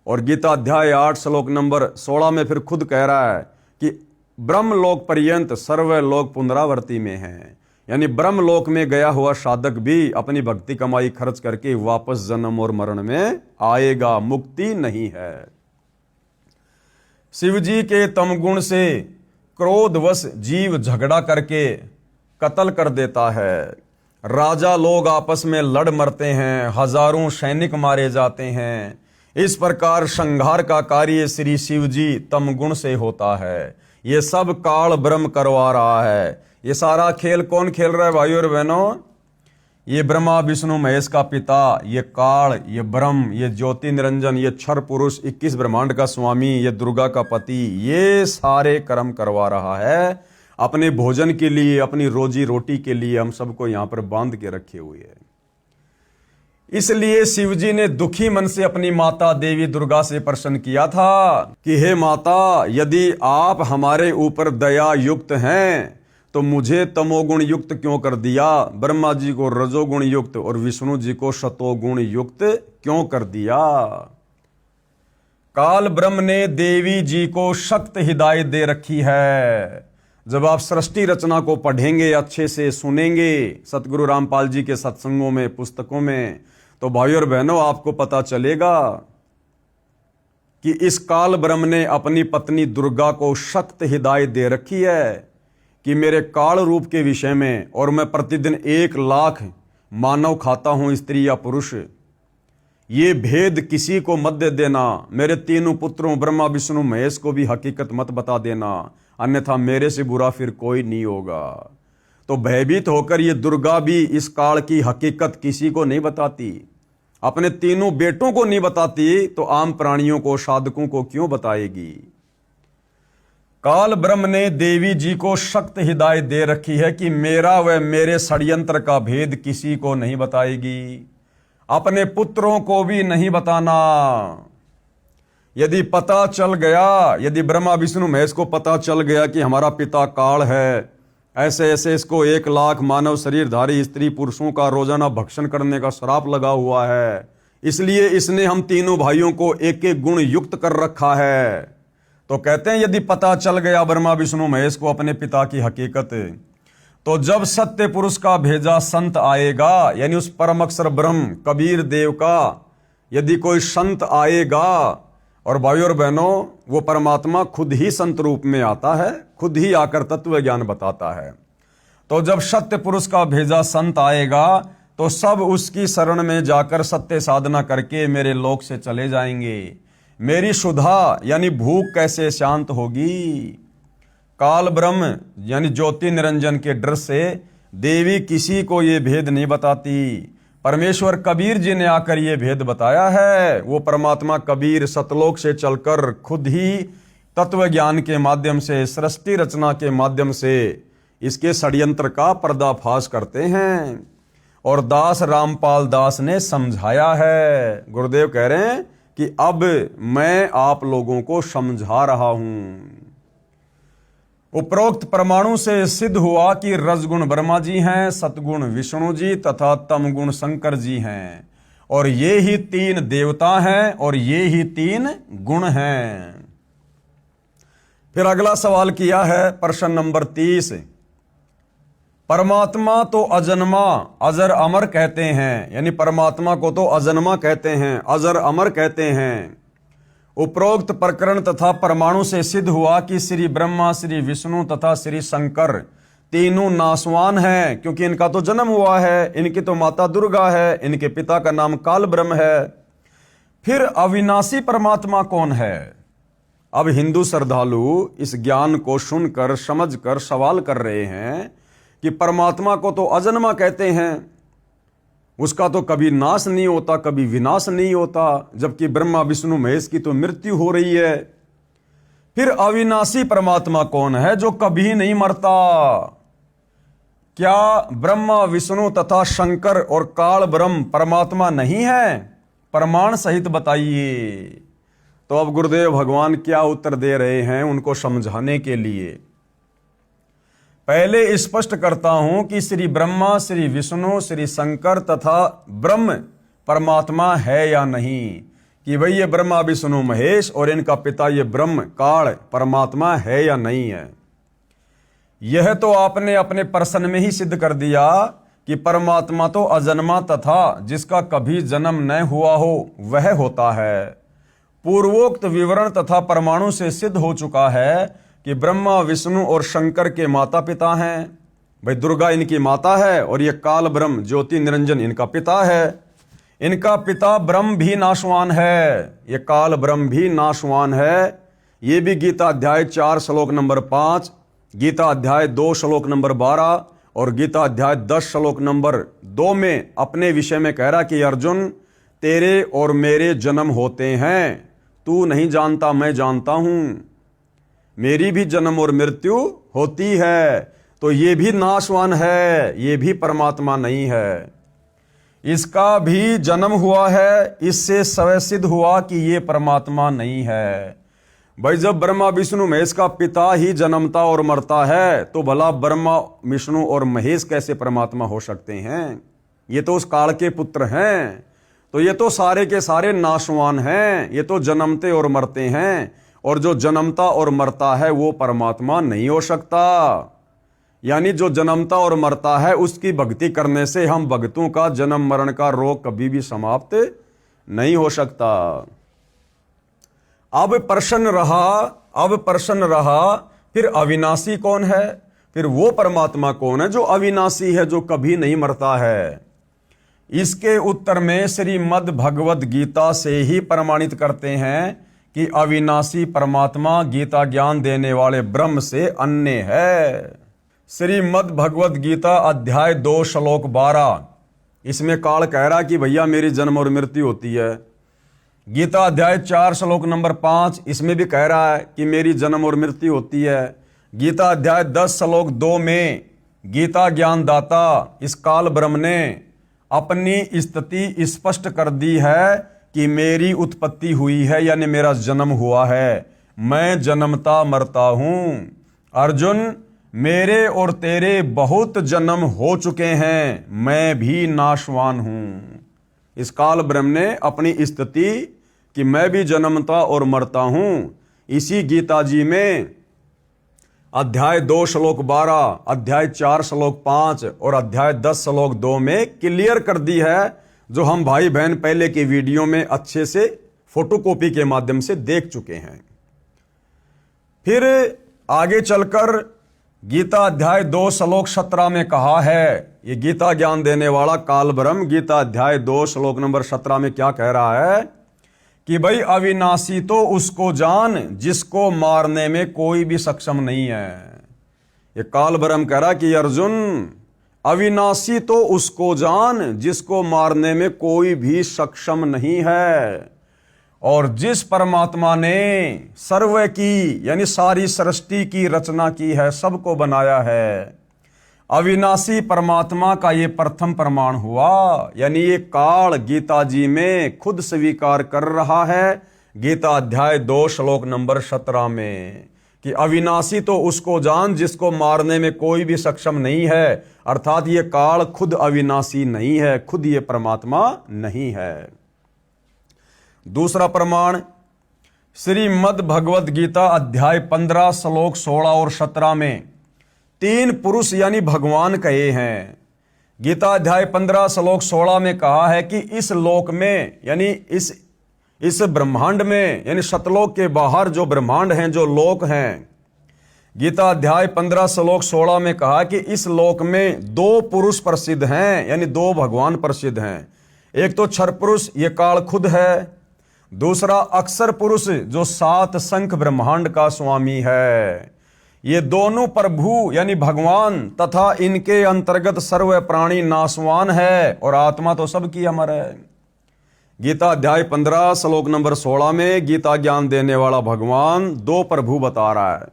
[SPEAKER 1] और गीता अध्याय 8 श्लोक नंबर 16 में फिर खुद कह रहा है कि ब्रह्म लोक पर्यंत सर्व लोक पुनरावर्ती में है, यानी ब्रह्म लोक में गया हुआ साधक भी अपनी भक्ति कमाई खर्च करके वापस जन्म और मरण में आएगा, मुक्ति नहीं है। शिव जी के तमगुण से क्रोधवश जीव झगड़ा करके कत्ल कर देता है, राजा लोग आपस में लड़ मरते हैं, हजारों सैनिक मारे जाते हैं। इस प्रकार संहार का कार्य श्री शिव जी तमगुण से होता है। ये सब काल ब्रह्म करवा रहा है। ये सारा खेल कौन खेल रहा है भाइयों और बहनों? ये ब्रह्मा विष्णु महेश का पिता, ये काल, ये ब्रह्म, ये ज्योति निरंजन, ये क्षर पुरुष, 21 ब्रह्मांड का स्वामी, ये दुर्गा का पति, ये सारे कर्म करवा रहा है अपने भोजन के लिए, अपनी रोजी रोटी के लिए। हम सबको यहां पर बांध के रखे हुए हैं। इसलिए शिवजी ने दुखी मन से अपनी माता देवी दुर्गा से प्रश्न किया था कि हे माता, यदि आप हमारे ऊपर दया युक्त हैं तो मुझे तमोगुण युक्त क्यों कर दिया? ब्रह्मा जी को रजोगुण युक्त और विष्णु जी को सतोगुण युक्त क्यों कर दिया? काल ब्रह्म ने देवी जी को सख्त हिदायत दे रखी है। जब आप सृष्टि रचना को पढ़ेंगे, अच्छे से सुनेंगे सतगुरु रामपाल जी के सत्संगों में, पुस्तकों में, तो भाइयों और बहनों आपको पता चलेगा कि इस काल ब्रह्म ने अपनी पत्नी दुर्गा को सख्त हिदायत दे रखी है कि मेरे काल रूप के विषय में, और मैं प्रतिदिन 1 लाख मानव खाता हूं, स्त्री या पुरुष, ये भेद किसी को मत दे देना। मेरे तीनों पुत्रों ब्रह्मा विष्णु महेश को भी हकीकत मत बता देना, अन्यथा मेरे से बुरा फिर कोई नहीं होगा। तो भयभीत होकर ये दुर्गा भी इस काल की हकीकत किसी को नहीं बताती, अपने तीनों बेटों को नहीं बताती, तो आम प्राणियों को, साधकों को क्यों बताएगी? काल ब्रह्म ने देवी जी को सख्त हिदायत दे रखी है कि मेरा व मेरे षड्यंत्र का भेद किसी को नहीं बताएगी, अपने पुत्रों को भी नहीं बताना। यदि पता चल गया, यदि ब्रह्मा विष्णु महेश को पता चल गया कि हमारा पिता काल है, ऐसे ऐसे इसको 1 लाख मानव शरीरधारी स्त्री पुरुषों का रोजाना भक्षण करने का श्राप लगा हुआ है, इसलिए इसने हम तीनों भाइयों को एक एक गुण युक्त कर रखा है, तो कहते हैं यदि पता चल गया ब्रह्मा विष्णु महेश को अपने पिता की हकीकत, तो जब सत्य पुरुष का भेजा संत आएगा, यानी उस परम अक्षर ब्रह्म कबीर देव का यदि कोई संत आएगा, और भाइयों और बहनों वो परमात्मा खुद ही संत रूप में आता है, खुद ही आकर तत्व ज्ञान बताता है। तो जब सत्य पुरुष का भेजा संत आएगा तो सब उसकी शरण में जाकर सत्य साधना करके मेरे लोक से चले जाएंगे। मेरी सुधा यानी भूख कैसे शांत होगी? काल ब्रह्म यानी ज्योति निरंजन के डर से देवी किसी को ये भेद नहीं बताती। परमेश्वर कबीर जी ने आकर ये भेद बताया है। वो परमात्मा कबीर सतलोक से चलकर खुद ही तत्व ज्ञान के माध्यम से, सृष्टि रचना के माध्यम से इसके षड्यंत्र का पर्दाफाश करते हैं, और दास रामपाल दास ने समझाया है। गुरुदेव कह रहे हैं कि अब मैं आप लोगों को समझा रहा हूं। उपरोक्त परमाणु से सिद्ध हुआ कि रजगुण ब्रह्मा जी हैं, सतगुण विष्णु जी तथा तमगुण शंकर जी हैं, और ये ही 3 देवता हैं और ये ही 3 गुण हैं। फिर अगला सवाल किया है प्रश्न नंबर 30। परमात्मा तो अजन्मा अजर अमर कहते हैं, यानी परमात्मा को तो अजन्मा कहते हैं, अजर अमर कहते हैं। उपरोक्त प्रकरण तथा परमाणु से सिद्ध हुआ कि श्री ब्रह्मा, श्री विष्णु तथा श्री शंकर तीनों नासवान हैं, क्योंकि इनका तो जन्म हुआ है, इनकी तो माता दुर्गा है, इनके पिता का नाम काल ब्रह्म है। फिर अविनाशी परमात्मा कौन है? अब हिंदू श्रद्धालु इस ज्ञान को सुनकर समझकर सवाल कर रहे हैं कि परमात्मा को तो अजन्मा कहते हैं, उसका तो कभी नाश नहीं होता, कभी विनाश नहीं होता, जबकि ब्रह्मा विष्णु महेश की तो मृत्यु हो रही है। फिर अविनाशी परमात्मा कौन है जो कभी नहीं मरता? क्या ब्रह्मा विष्णु तथा शंकर और काल ब्रह्म परमात्मा नहीं है? प्रमाण सहित बताइए। तो अब गुरुदेव भगवान क्या उत्तर दे रहे हैं उनको समझाने के लिए पहले स्पष्ट करता हूं कि श्री ब्रह्मा, श्री विष्णु, श्री शंकर तथा ब्रह्म परमात्मा है या नहीं, कि भाई ये ब्रह्मा विष्णु महेश और इनका पिता ये ब्रह्म काल परमात्मा है या नहीं है। यह तो आपने अपने प्रश्न में ही सिद्ध कर दिया कि परमात्मा तो अजन्मा तथा जिसका कभी जन्म न हुआ हो वह होता है। पूर्वोक्त विवरण तथा परमाणु से सिद्ध हो चुका है कि ब्रह्मा विष्णु और शंकर के माता पिता हैं। भाई दुर्गा इनकी माता है और ये काल ब्रह्म ज्योति निरंजन इनका पिता है। इनका पिता ब्रह्म भी नाशवान है, ये काल ब्रह्म भी नाशवान है। ये भी गीता अध्याय 4 श्लोक नंबर 5, गीता अध्याय 2 श्लोक नंबर 12 और गीता अध्याय 10 श्लोक नंबर 2 में अपने विषय में कह रहा कि अर्जुन तेरे और मेरे जन्म होते हैं, तू नहीं जानता मैं जानता हूं, मेरी भी जन्म और मृत्यु होती है। तो ये भी नाशवान है, ये भी परमात्मा नहीं है। इसका भी जन्म हुआ है, इससे स्वयं सिद्ध हुआ कि ये परमात्मा नहीं है। भाई जब ब्रह्मा विष्णु महेश का पिता ही जन्मता और मरता है तो भला ब्रह्मा विष्णु और महेश कैसे परमात्मा हो सकते हैं? ये तो उस काल के पुत्र हैं। तो ये तो सारे के सारे नाशवान हैं, ये तो जन्मते और मरते हैं, और जो जन्मता और मरता है वो परमात्मा नहीं हो सकता। यानी जो जन्मता और मरता है उसकी भक्ति करने से हम भक्तों का जन्म मरण का रोग कभी भी समाप्त नहीं हो सकता। अब प्रश्न रहा फिर अविनाशी कौन है? फिर वो परमात्मा कौन है जो अविनाशी है, जो कभी नहीं मरता है? इसके उत्तर में श्रीमद् भगवद गीता से ही प्रमाणित करते हैं कि अविनाशी परमात्मा गीता ज्ञान देने वाले ब्रह्म से अन्य है। श्रीमद् भगवद गीता अध्याय 2 श्लोक 12, इसमें काल कह रहा कि भैया मेरी जन्म और मृत्यु होती है। गीता अध्याय 4 श्लोक नंबर 5, इसमें भी कह रहा है कि मेरी जन्म और मृत्यु होती है। गीता अध्याय 10 श्लोक 2 में गीता ज्ञान दाता इस काल ब्रह्म ने अपनी स्थिति स्पष्ट कर दी है कि मेरी उत्पत्ति हुई है, यानी मेरा जन्म हुआ है, मैं जन्मता मरता हूं। अर्जुन मेरे और तेरे बहुत जन्म हो चुके हैं, मैं भी नाशवान हूं। इस काल ब्रह्म ने अपनी स्थिति कि मैं भी जन्मता और मरता हूं इसी गीता जी में अध्याय 2 श्लोक 12, अध्याय 4 श्लोक 5 और अध्याय 10 श्लोक 2 में क्लियर कर दी है, जो हम भाई बहन पहले के वीडियो में अच्छे से फोटोकॉपी के माध्यम से देख चुके हैं। फिर आगे चलकर गीता अध्याय 2 श्लोक 17 में कहा है, ये गीता ज्ञान देने वाला काल ब्रह्म गीता अध्याय 2 श्लोक नंबर 17 में क्या कह रहा है कि भाई अविनाशी तो उसको जान जिसको मारने में कोई भी सक्षम नहीं है। ये काल ब्रह्म कह रहा कि अर्जुन अविनाशी तो उसको जान जिसको मारने में कोई भी सक्षम नहीं है। और जिस परमात्मा ने सर्व की यानी सारी सृष्टि की रचना की है, सबको बनाया है, अविनाशी परमात्मा का ये प्रथम प्रमाण हुआ। यानी ये काल गीता जी में खुद स्वीकार कर रहा है गीता अध्याय 2 श्लोक नंबर 17 में कि अविनाशी तो उसको जान जिसको मारने में कोई भी सक्षम नहीं है। अर्थात ये काल खुद अविनाशी नहीं है, खुद ये परमात्मा नहीं है। दूसरा प्रमाण श्रीमद् भगवद गीता अध्याय 15 श्लोक 16 और 17 में 3 पुरुष यानी भगवान कहे हैं। गीता अध्याय 15 श्लोक 16 में कहा है कि इस लोक में यानी इस ब्रह्मांड में यानी सतलोक के बाहर जो ब्रह्मांड हैं, जो लोक हैं, गीता अध्याय 15 श्लोक 16 में कहा कि इस लोक में 2 पुरुष प्रसिद्ध हैं, यानी 2 भगवान प्रसिद्ध हैं। एक तो क्षर पुरुष ये काल खुद है, दूसरा अक्षर पुरुष जो 7 शंख ब्रह्मांड का स्वामी है। ये दोनों प्रभु यानी भगवान तथा इनके अंतर्गत सर्व प्राणी नाशवान है और आत्मा तो सबकी अमर है। गीता अध्याय 15 श्लोक नंबर 16 में गीता ज्ञान देने वाला भगवान दो प्रभु बता रहा है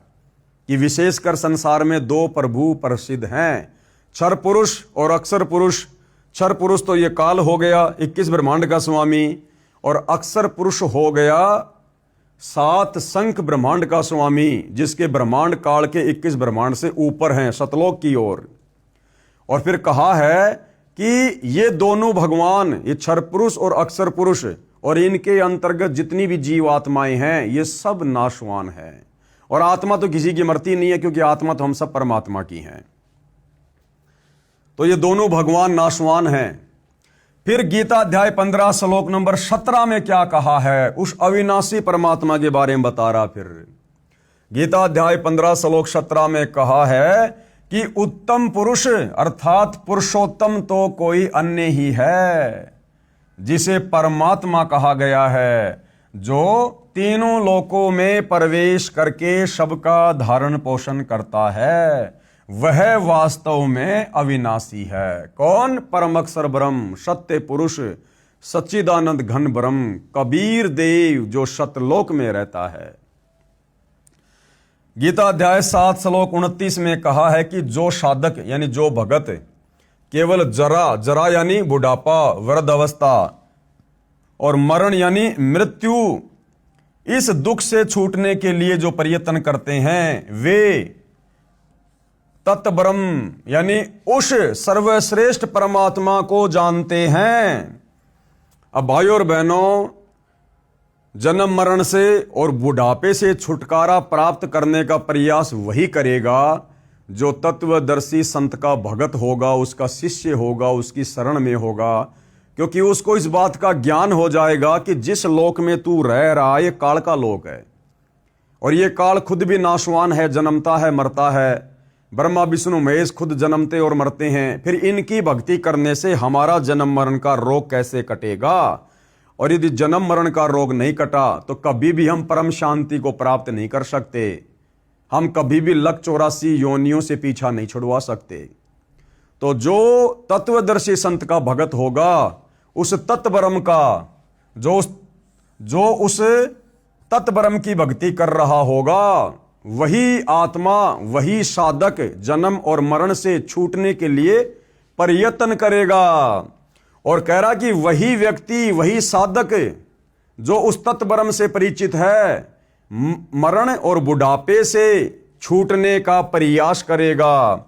[SPEAKER 1] कि विशेषकर संसार में दो प्रभु प्रसिद्ध हैं, क्षर पुरुष और अक्षर पुरुष। क्षर पुरुष तो ये काल हो गया 21 ब्रह्मांड का स्वामी, और अक्षर पुरुष हो गया 7 संख्य ब्रह्मांड का स्वामी, जिसके ब्रह्मांड काल के 21 ब्रह्मांड से ऊपर हैं सतलोक की ओर। और फिर कहा है कि ये दोनों भगवान, ये क्षर पुरुष और अक्षर पुरुष और इनके अंतर्गत जितनी भी जीवात्माएं हैं ये सब नाशवान है। और आत्मा तो किसी की मरती नहीं है, क्योंकि आत्मा तो हम सब परमात्मा की हैं। तो ये दोनों भगवान नाशवान हैं। फिर गीता अध्याय 15 श्लोक नंबर 17 में क्या कहा है, उस अविनाशी परमात्मा के बारे में बता रहा। फिर गीता अध्याय 15 श्लोक 17 में कहा है कि उत्तम पुरुष अर्थात पुरुषोत्तम तो कोई अन्य ही है, जिसे परमात्मा कहा गया है, जो तीनों लोकों में प्रवेश करके सबका धारण पोषण करता है, वह वास्तव में अविनाशी है। कौन? परम अक्षर ब्रह्म, सत्य पुरुष, सच्चिदानंद घन ब्रह्म, कबीर देव, जो सतलोक में रहता है। गीता अध्याय 7 श्लोक 29 में कहा है कि जो साधक यानी जो भगत केवल जरा यानी बुढ़ापा, वृद्ध अवस्था और मरण यानी मृत्यु, इस दुख से छूटने के लिए जो प्रयत्न करते हैं, वे तत्ब्रह्म यानी उस सर्वश्रेष्ठ परमात्मा को जानते हैं। अब भाइयों और बहनों, जन्म मरण से और बुढ़ापे से छुटकारा प्राप्त करने का प्रयास वही करेगा जो तत्वदर्शी संत का भगत होगा, उसका शिष्य होगा, उसकी शरण में होगा। क्योंकि उसको इस बात का ज्ञान हो जाएगा कि जिस लोक में तू रह रहा है ये काल का लोक है, और ये काल खुद भी नाशवान है, जन्मता है, मरता है। ब्रह्मा विष्णु महेश खुद जन्मते और मरते हैं। फिर इनकी भक्ति करने से हमारा जन्म मरण का रोग कैसे कटेगा? और यदि जन्म मरण का रोग नहीं कटा तो कभी भी हम परम शांति को प्राप्त नहीं कर सकते। हम कभी भी लक 84 योनियों से पीछा नहीं छुड़वा सकते। तो जो तत्वदर्शी संत का भगत होगा, उस तत्ब्रह्म का जो उस तत्ब्रह्म की भक्ति कर रहा होगा, वही आत्मा, वही साधक जन्म और मरण से छूटने के लिए प्रयत्न करेगा। और कह रहा कि वही व्यक्ति, वही साधक जो उस तत्ब्रह्म से परिचित है, मरण और बुढ़ापे से छूटने का प्रयास करेगा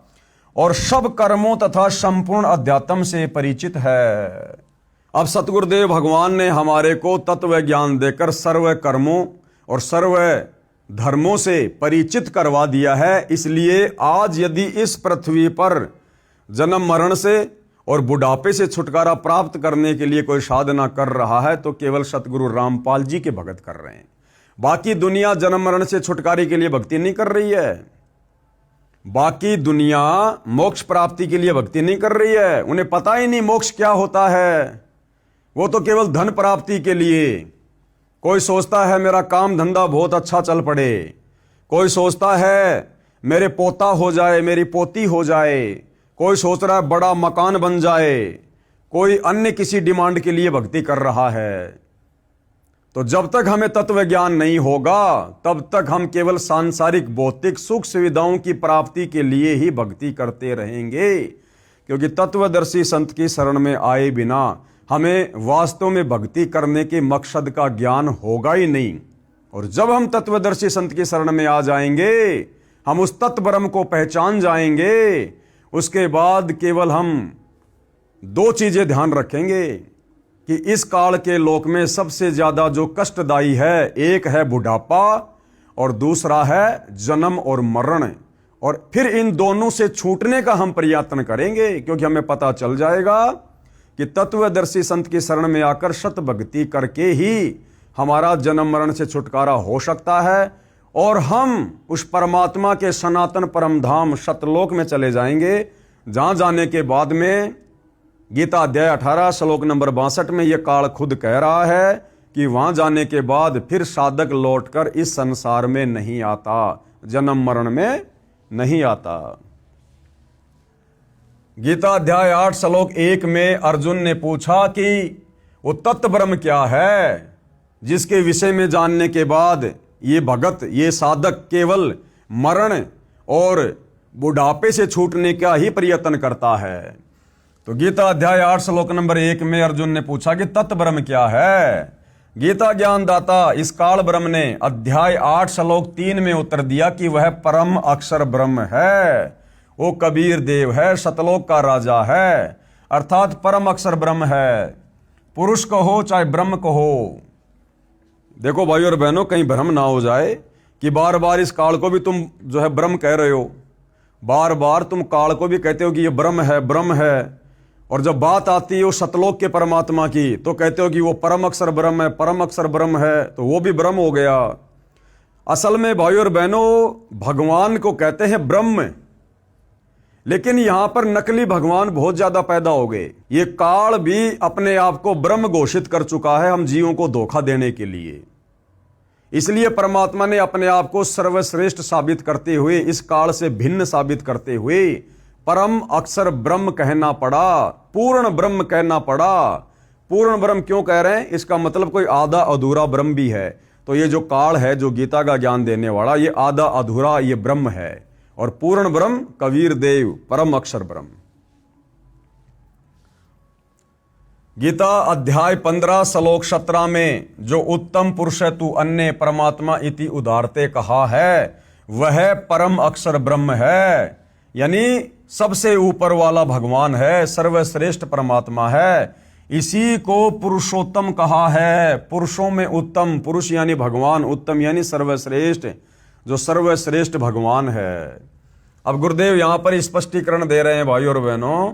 [SPEAKER 1] और सब कर्मों तथा संपूर्ण अध्यात्म से परिचित है। अब सतगुरुदेव भगवान ने हमारे को तत्व ज्ञान देकर सर्व कर्मों और सर्व धर्मों से परिचित करवा दिया है। इसलिए आज यदि इस पृथ्वी पर जन्म मरण से और बुढ़ापे से छुटकारा प्राप्त करने के लिए कोई साधना कर रहा है तो केवल सतगुरु रामपाल जी के भगत कर रहे हैं। बाकी दुनिया जन्म मरण से छुटकारे के लिए भक्ति नहीं कर रही है। बाकी दुनिया मोक्ष प्राप्ति के लिए भक्ति नहीं कर रही है। उन्हें पता ही नहीं मोक्ष क्या होता है। वो तो केवल धन प्राप्ति के लिए, कोई सोचता है मेरा काम धंधा बहुत अच्छा चल पड़े, कोई सोचता है मेरे पोता हो जाए, मेरी पोती हो जाए, कोई सोच रहा है बड़ा मकान बन जाए, कोई अन्य किसी डिमांड के लिए भक्ति कर रहा है। तो जब तक हमें तत्व ज्ञान नहीं होगा तब तक हम केवल सांसारिक भौतिक सुख सुविधाओं की प्राप्ति के लिए ही भक्ति करते रहेंगे। क्योंकि तत्वदर्शी संत की शरण में आए बिना हमें वास्तव में भक्ति करने के मकसद का ज्ञान होगा ही नहीं। और जब हम तत्वदर्शी संत की शरण में आ जाएंगे, हम उस तत्ब्रह्म को पहचान जाएंगे, उसके बाद केवल हम दो चीजें ध्यान रखेंगे कि इस काल के लोक में सबसे ज्यादा जो कष्टदायी है, एक है बुढ़ापा और दूसरा है जन्म और मरण। और फिर इन दोनों से छूटने का हम प्रयत्न करेंगे, क्योंकि हमें पता चल जाएगा कि तत्वदर्शी संत की शरण में आकर सत भक्ति करके ही हमारा जन्म मरण से छुटकारा हो सकता है और हम उस परमात्मा के सनातन परम धाम सतलोक में चले जाएंगे, जहां जाने के बाद में गीता अध्याय 18 श्लोक नंबर 62 में यह काल खुद कह रहा है कि वहां जाने के बाद फिर साधक लौटकर इस संसार में नहीं आता, जन्म मरण में नहीं आता। गीता अध्याय 8 श्लोक 1 में अर्जुन ने पूछा कि वो तत्व ब्रह्म क्या है, जिसके विषय में जानने के बाद ये भगत, ये साधक केवल मरण और बुढ़ापे से छूटने का ही प्रयत्न करता है। तो गीता अध्याय 8 श्लोक नंबर 1 में अर्जुन ने पूछा कि तत्व ब्रह्म क्या है। गीता ज्ञानदाता इस काल ब्रह्म ने अध्याय 8 श्लोक 3 में उत्तर दिया कि वह परम अक्षर ब्रह्म है, वो कबीर देव है, सतलोक का राजा है, अर्थात परम अक्षर ब्रह्म है। पुरुष कहो चाहे ब्रह्म कहो। देखो भाई और बहनों, कहीं भ्रम ना हो जाए कि बार बार इस काल को भी तुम जो है ब्रह्म कह रहे हो, बार बार तुम काल को भी कहते हो कि ये ब्रह्म है, ब्रह्म है, और जब बात आती है वो सतलोक के परमात्मा की तो कहते हो कि वो परम अक्षर ब्रह्म है, परम अक्षर ब्रह्म है, तो वो भी ब्रह्म हो गया। असल में भाई और बहनों, भगवान को कहते हैं ब्रह्म, लेकिन यहां पर नकली भगवान बहुत ज्यादा पैदा हो गए। ये काल भी अपने आप को ब्रह्म घोषित कर चुका है हम जीवों को धोखा देने के लिए। इसलिए परमात्मा ने अपने आप को सर्वश्रेष्ठ साबित करते हुए, इस काल से भिन्न साबित करते हुए परम अक्षर ब्रह्म कहना पड़ा, पूर्ण ब्रह्म कहना पड़ा। पूर्ण ब्रह्म क्यों कह रहे हैं? इसका मतलब कोई आधा अधूरा ब्रह्म भी है। तो ये जो काल है, जो गीता का ज्ञान देने वाला, ये आधा अधूरा ये ब्रह्म है, और पूर्ण ब्रह्म कबीर देव परम अक्षर ब्रह्म। गीता अध्याय 15 श्लोक 17 में जो उत्तम पुरुष तू अन्य परमात्मा इति उदारते कहा है, वह परम अक्षर ब्रह्म है, यानी सबसे ऊपर वाला भगवान है, सर्वश्रेष्ठ परमात्मा है। इसी को पुरुषोत्तम कहा है। पुरुषों में उत्तम, पुरुष यानी भगवान, उत्तम यानी सर्वश्रेष्ठ, जो सर्वश्रेष्ठ भगवान है। अब गुरुदेव यहां पर स्पष्टीकरण दे रहे हैं भाई और बहनों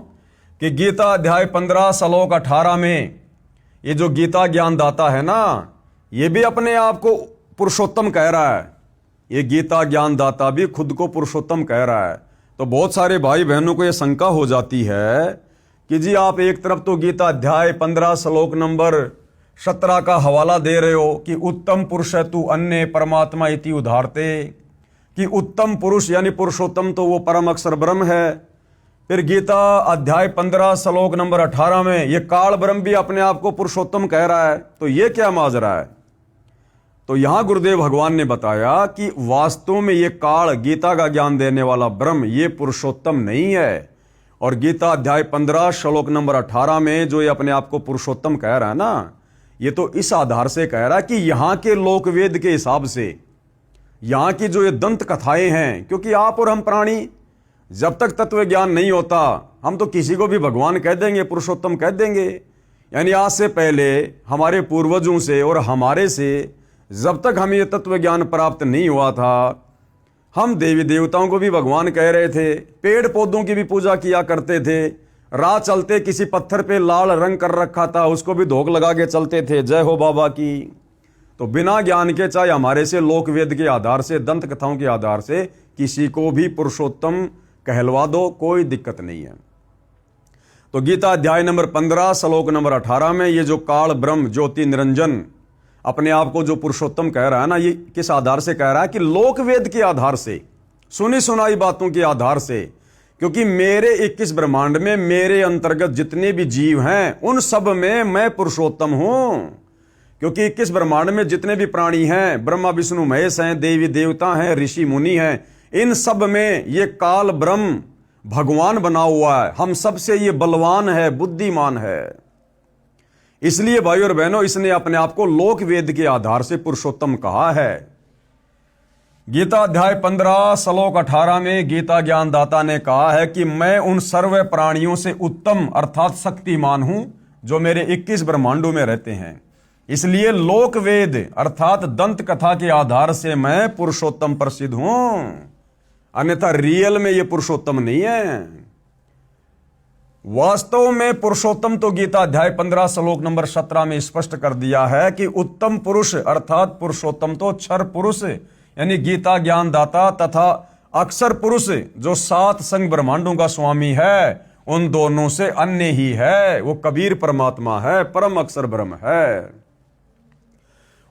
[SPEAKER 1] कि गीता अध्याय 15 श्लोक 18 में ये जो गीता ज्ञानदाता है ना, ये भी अपने आप को पुरुषोत्तम कह रहा है। ये गीता ज्ञानदाता भी खुद को पुरुषोत्तम कह रहा है। तो बहुत सारे भाई बहनों को यह शंका हो जाती है कि जी आप एक तरफ तो गीता अध्याय 15 श्लोक नंबर 17 का हवाला दे रहे हो कि उत्तम पुरुष तू अन्य परमात्मा इति उदारते, कि उत्तम पुरुष यानी पुरुषोत्तम तो वो परम अक्षर ब्रह्म है। फिर गीता अध्याय 15 श्लोक नंबर 18 में ये काल ब्रह्म भी अपने आप को पुरुषोत्तम कह रहा है। तो ये क्या माजरा है? तो यहां गुरुदेव भगवान ने बताया कि वास्तव में ये काल, गीता का ज्ञान देने वाला ब्रह्म, ये पुरुषोत्तम नहीं है। और गीता अध्याय 15 श्लोक नंबर 18 में जो ये अपने आप को पुरुषोत्तम कह रहा है ना, ये तो इस आधार से कह रहा है कि यहां के लोक वेद के हिसाब से, यहां की जो ये दंत कथाएं हैं, क्योंकि आप और हम प्राणी जब तक तत्व ज्ञान नहीं होता, हम तो किसी को भी भगवान कह देंगे, पुरुषोत्तम कह देंगे। यानी आज से पहले हमारे पूर्वजों से और हमारे से जब तक हमें यह तत्व ज्ञान प्राप्त नहीं हुआ था, हम देवी देवताओं को भी भगवान कह रहे थे, पेड़ पौधों की भी पूजा किया करते थे, राह चलते किसी पत्थर पे लाल रंग कर रखा था उसको भी धोख लगा के चलते थे, जय हो बाबा की। तो बिना ज्ञान के, चाहे हमारे से लोक वेद के आधार से, दंत कथाओं के आधार से किसी को भी पुरुषोत्तम कहलवा दो, कोई दिक्कत नहीं है। तो गीता अध्याय नंबर 15 श्लोक नंबर 18 में ये जो काल ब्रह्म ज्योति निरंजन अपने आप को जो पुरुषोत्तम कह रहा है ना, ये किस आधार से कह रहा है? कि लोक वेद के आधार से, सुनी सुनाई बातों के आधार से। क्योंकि मेरे 21 ब्रह्मांड में मेरे अंतर्गत जितने भी जीव हैं उन सब में मैं पुरुषोत्तम हूं। क्योंकि 21 ब्रह्मांड में जितने भी प्राणी हैं, ब्रह्मा विष्णु महेश हैं, देवी देवता हैं, ऋषि मुनि हैं, इन सब में ये काल ब्रह्म भगवान बना हुआ है। हम सबसे ये बलवान है, बुद्धिमान है। इसलिए भाई और बहनों, इसने अपने आप को लोक वेद के आधार से पुरुषोत्तम कहा है। गीता अध्याय 15 श्लोक 18 में गीता ज्ञानदाता ने कहा है कि मैं उन सर्व प्राणियों से उत्तम अर्थात शक्तिमान हूं जो मेरे 21 ब्रह्मांडों में रहते हैं। इसलिए लोक वेद अर्थात दंत कथा के आधार से मैं पुरुषोत्तम प्रसिद्ध हूं, अन्यथा रियल में यह पुरुषोत्तम नहीं है। वास्तव में पुरुषोत्तम तो गीता अध्याय 15 श्लोक नंबर 17 में स्पष्ट कर दिया है कि उत्तम पुरुष अर्थात पुरुषोत्तम तो क्षर पुरुष यानी गीता ज्ञानदाता तथा अक्षर पुरुष जो 7 संग ब्रह्मांडों का स्वामी है, उन दोनों से अन्य ही है। वो कबीर परमात्मा है, परम अक्षर ब्रह्म है,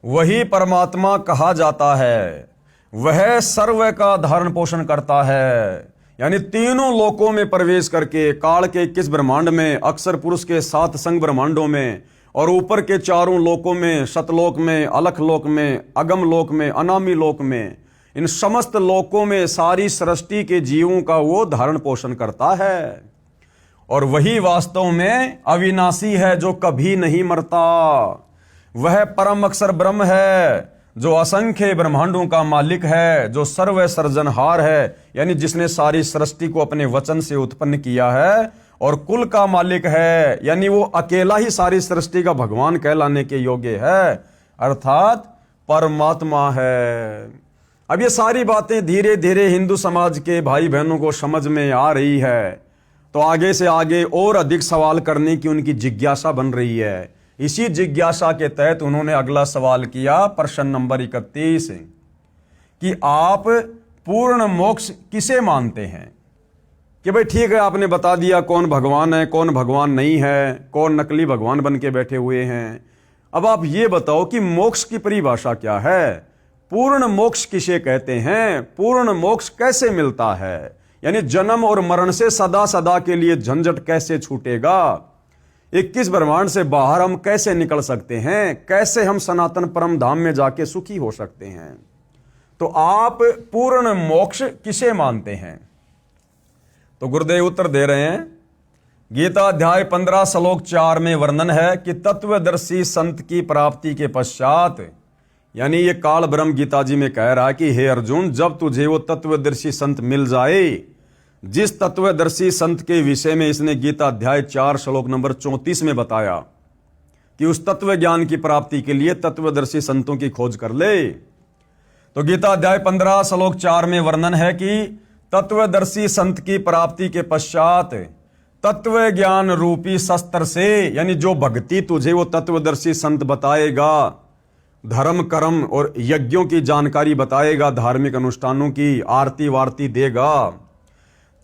[SPEAKER 1] वही परमात्मा कहा जाता है। वह सर्व का धारण पोषण करता है। यानी तीनों लोकों में प्रवेश करके, काल के 21 ब्रह्मांड में, अक्षर पुरुष के 7 संग ब्रह्मांडों में, और ऊपर के 4 लोकों में, सतलोक में, अलख लोक में, अगम लोक में, अनामी लोक में, इन समस्त लोकों में सारी सृष्टि के जीवों का वो धारण पोषण करता है। और वही वास्तव में अविनाशी है, जो कभी नहीं मरता। वह परम अक्षर ब्रह्म है, जो असंख्य ब्रह्मांडों का मालिक है, जो सर्व सर्जनहार है, यानी जिसने सारी सृष्टि को अपने वचन से उत्पन्न किया है, और कुल का मालिक है, यानी वो अकेला ही सारी सृष्टि का भगवान कहलाने के योग्य है, अर्थात परमात्मा है। अब ये सारी बातें धीरे धीरे हिंदू समाज के भाई बहनों को समझ में आ रही है, तो आगे से आगे और अधिक सवाल करने की उनकी जिज्ञासा बन रही है। इसी जिज्ञासा के तहत उन्होंने अगला सवाल किया, प्रश्न नंबर 31, कि आप पूर्ण मोक्ष किसे मानते हैं? कि भाई ठीक है, आपने बता दिया कौन भगवान है, कौन भगवान नहीं है, कौन नकली भगवान बन के बैठे हुए हैं। अब आप ये बताओ कि मोक्ष की परिभाषा क्या है? पूर्ण मोक्ष किसे कहते हैं? पूर्ण मोक्ष कैसे मिलता है? यानी जन्म और मरण से सदा सदा के लिए झंझट कैसे छूटेगा? 21 ब्रह्मांड से बाहर हम कैसे निकल सकते हैं? कैसे हम सनातन परम धाम में जाके सुखी हो सकते हैं? तो आप पूर्ण मोक्ष किसे मानते हैं? तो गुरुदेव उत्तर दे रहे हैं, गीता अध्याय 15 श्लोक 4 में वर्णन है कि तत्वदर्शी संत की प्राप्ति के पश्चात, यानी ये काल ब्रह्म गीता जी में कह रहा है कि हे अर्जुन, जब तुझे वो तत्वदर्शी संत मिल जाए, जिस तत्वदर्शी संत के विषय में इसने गीता अध्याय 4 श्लोक नंबर 34 में बताया कि उस तत्व ज्ञान की प्राप्ति के लिए तत्वदर्शी संतों की खोज कर ले। तो गीता अध्याय 15 श्लोक 4 में वर्णन है कि तत्वदर्शी संत की प्राप्ति के पश्चात तत्व ज्ञान रूपी शस्त्र से, यानी जो भक्ति तुझे वो तत्वदर्शी संत बताएगा, धर्म कर्म और यज्ञों की जानकारी बताएगा, धार्मिक अनुष्ठानों की आरती वारती देगा,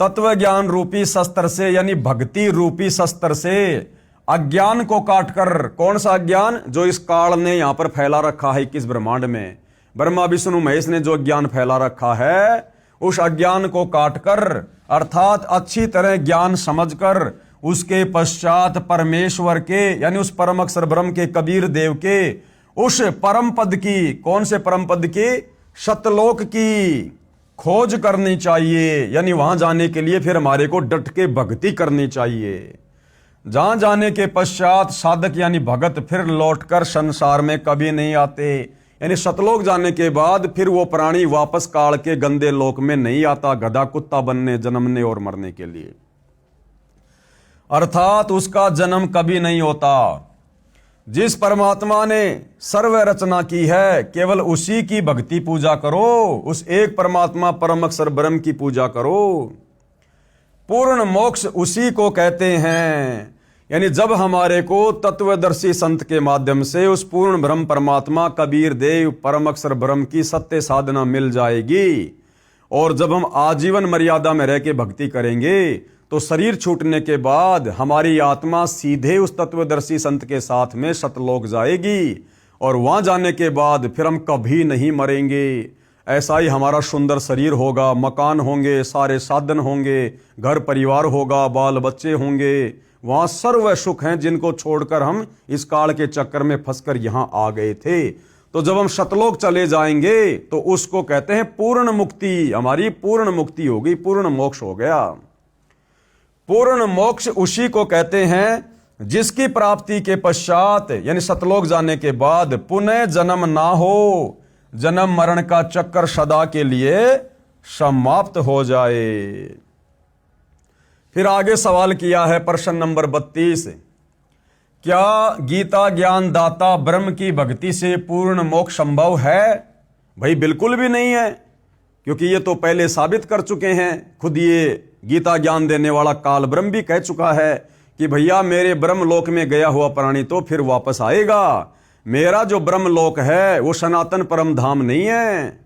[SPEAKER 1] तत्व ज्ञान रूपी शस्त्र से, यानी भक्ति रूपी शस्त्र से अज्ञान को काटकर, कौन सा अज्ञान? जो इस काल ने यहां पर फैला रखा है 21 ब्रह्मांड में, ब्रह्मा विष्णु महेश ने जो ज्ञान फैला रखा है, उस अज्ञान को काटकर, अर्थात अच्छी तरह ज्ञान समझकर, उसके पश्चात परमेश्वर के, यानी उस परम अक्षर ब्रह्म के, कबीर देव के उस परम पद की, कौन से परम पद की? सतलोक की खोज करनी चाहिए। यानी वहां जाने के लिए फिर हमारे को डट के भक्ति करनी चाहिए। जहां जाने के पश्चात साधक यानी भगत फिर लौटकर संसार में कभी नहीं आते। यानी सतलोक जाने के बाद फिर वो प्राणी वापस काल के गंदे लोक में नहीं आता, गधा कुत्ता बनने, जन्मने और मरने के लिए, अर्थात उसका जन्म कभी नहीं होता। जिस परमात्मा ने सर्व रचना की है, केवल उसी की भक्ति पूजा करो, उस एक परमात्मा परम अक्षर ब्रह्म की पूजा करो। पूर्ण मोक्ष उसी को कहते हैं। यानी जब हमारे को तत्वदर्शी संत के माध्यम से उस पूर्ण ब्रह्म परमात्मा कबीर देव परम अक्षर ब्रह्म की सत्य साधना मिल जाएगी, और जब हम आजीवन मर्यादा में रह के भक्ति करेंगे, तो शरीर छूटने के बाद हमारी आत्मा सीधे उस तत्वदर्शी संत के साथ में सतलोक जाएगी, और वहां जाने के बाद फिर हम कभी नहीं मरेंगे। ऐसा ही हमारा सुंदर शरीर होगा, मकान होंगे, सारे साधन होंगे, घर परिवार होगा, बाल बच्चे होंगे, वहां सर्व सुख हैं जिनको छोड़कर हम इस काल के चक्कर में फंसकर यहां आ गए थे। तो जब हम सतलोक चले जाएंगे तो उसको कहते हैं पूर्ण मुक्ति। हमारी पूर्ण मुक्ति होगी, पूर्ण मोक्ष हो गया। पूर्ण मोक्ष उसी को कहते हैं जिसकी प्राप्ति के पश्चात, यानी सतलोक जाने के बाद पुनः जन्म ना हो, जन्म मरण का चक्कर सदा के लिए समाप्त हो जाए। फिर आगे सवाल किया है प्रश्न नंबर 32, क्या गीता ज्ञान दाता ब्रह्म की भक्ति से पूर्ण मोक्ष संभव है? भाई बिल्कुल भी नहीं है, क्योंकि ये तो पहले साबित कर चुके हैं। खुद ये गीता ज्ञान देने वाला काल ब्रह्म भी कह चुका है कि भैया मेरे ब्रह्म लोक में गया हुआ प्राणी तो फिर वापस आएगा। मेरा जो ब्रह्म लोक है वो सनातन परम धाम नहीं है।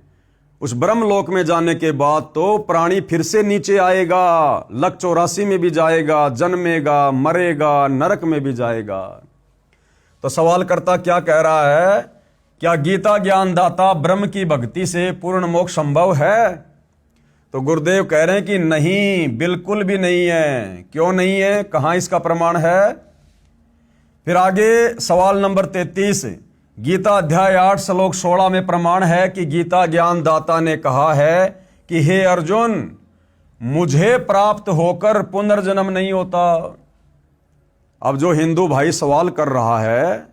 [SPEAKER 1] उस ब्रह्म लोक में जाने के बाद तो प्राणी फिर से नीचे आएगा, लक 84 में भी जाएगा, जन्मेगा, मरेगा, नरक में भी जाएगा। तो सवालकर्ता क्या कह रहा है क्या गीता ज्ञान दाता ब्रह्म की भक्ति से पूर्ण मोक्ष संभव है? तो गुरुदेव कह रहे हैं कि नहीं, बिल्कुल भी नहीं है। क्यों नहीं है? कहां इसका प्रमाण है? फिर आगे सवाल नंबर 33, गीता अध्याय 8 श्लोक 16 में प्रमाण है कि गीता ज्ञान दाता ने कहा है कि हे अर्जुन, मुझे प्राप्त होकर पुनर्जन्म नहीं होता। अब जो हिंदू भाई सवाल कर रहा है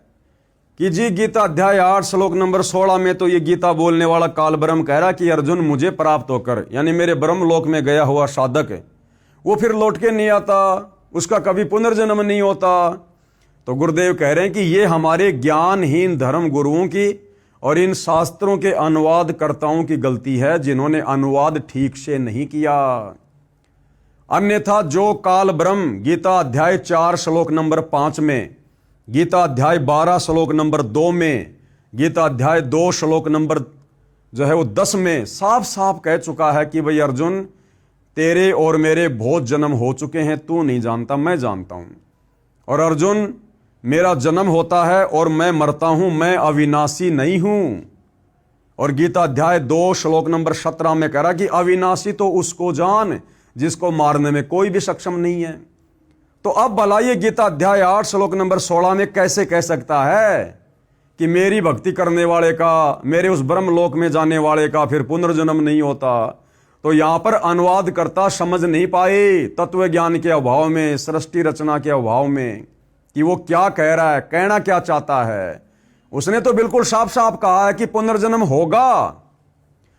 [SPEAKER 1] कि जी गीता अध्याय 8 श्लोक नंबर 16 में तो ये गीता बोलने वाला काल ब्रह्म कह रहा कि अर्जुन मुझे प्राप्त होकर, यानी मेरे ब्रह्म लोक में गया हुआ साधक है वो फिर लौट के नहीं आता, उसका कभी पुनर्जन्म नहीं होता। तो गुरुदेव कह रहे हैं कि ये हमारे ज्ञानहीन धर्म गुरुओं की और इन शास्त्रों के अनुवादकर्ताओं की गलती है, जिन्होंने अनुवाद ठीक से नहीं किया। अन्यथा जो काल ब्रह्म गीता अध्याय 4 श्लोक नंबर 5 में, गीता अध्याय 12 श्लोक नंबर 2 में, गीता अध्याय 2 श्लोक नंबर जो है वो 10 में साफ साफ कह चुका है कि भाई अर्जुन, तेरे और मेरे बहुत जन्म हो चुके हैं, तू नहीं जानता, मैं जानता हूं। और अर्जुन, मेरा जन्म होता है और मैं मरता हूं, मैं अविनाशी नहीं हूं। और गीता अध्याय 2 श्लोक नंबर 17 में कह रहा कि अविनाशी तो उसको जान जिसको मारने में कोई भी सक्षम नहीं है। तो अब भला ये गीता अध्याय 8 श्लोक नंबर 16 में कैसे कह सकता है कि मेरी भक्ति करने वाले का, मेरे उस ब्रह्म लोक में जाने वाले का फिर पुनर्जन्म नहीं होता? तो यहां पर अनुवादकर्ता समझ नहीं पाए तत्व ज्ञान के अभाव में, सृष्टि रचना के अभाव में, कि वो क्या कह रहा है, कहना क्या चाहता है। उसने तो बिल्कुल साफ साफ कहा है कि पुनर्जन्म होगा,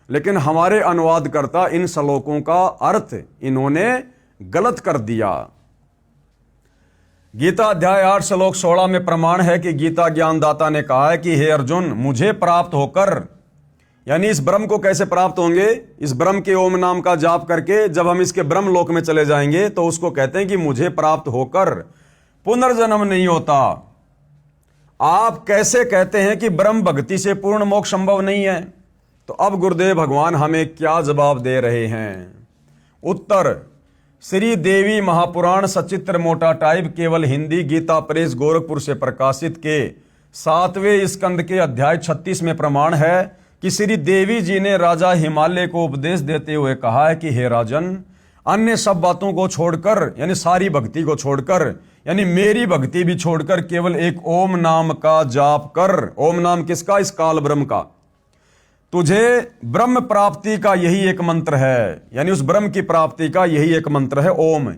[SPEAKER 1] लेकिन हमारे अनुवादकर्ता इन श्लोकों का अर्थ इन्होंने गलत कर दिया। गीता अध्याय 8 श्लोक 16 में प्रमाण है कि गीता ज्ञानदाता ने कहा है कि हे अर्जुन, मुझे प्राप्त होकर, यानी इस ब्रह्म को कैसे प्राप्त होंगे? इस ब्रह्म के ओम नाम का जाप करके जब हम इसके ब्रह्म लोक में चले जाएंगे तो उसको कहते हैं कि मुझे प्राप्त होकर पुनर्जन्म नहीं होता। आप कैसे कहते हैं कि ब्रह्म भक्ति से पूर्ण मोक्ष संभव नहीं है? तो अब गुरुदेव भगवान हमें क्या जवाब दे रहे हैं? उत्तर, श्री देवी महापुराण सचित्र मोटा टाइप केवल हिंदी गीता प्रेस गोरखपुर से प्रकाशित के 7वें स्कंद के अध्याय 36 में प्रमाण है कि श्री देवी जी ने राजा हिमालय को उपदेश देते हुए कहा है कि हे राजन, अन्य सब बातों को छोड़कर, यानी सारी भक्ति को छोड़कर, यानी मेरी भक्ति भी छोड़कर केवल एक ओम नाम का जाप कर। ओम नाम किसका? इस काल ब्रह्म का। तुझे ब्रह्म प्राप्ति का यही एक मंत्र है, यानी उस ब्रह्म की प्राप्ति का यही एक मंत्र है ओम।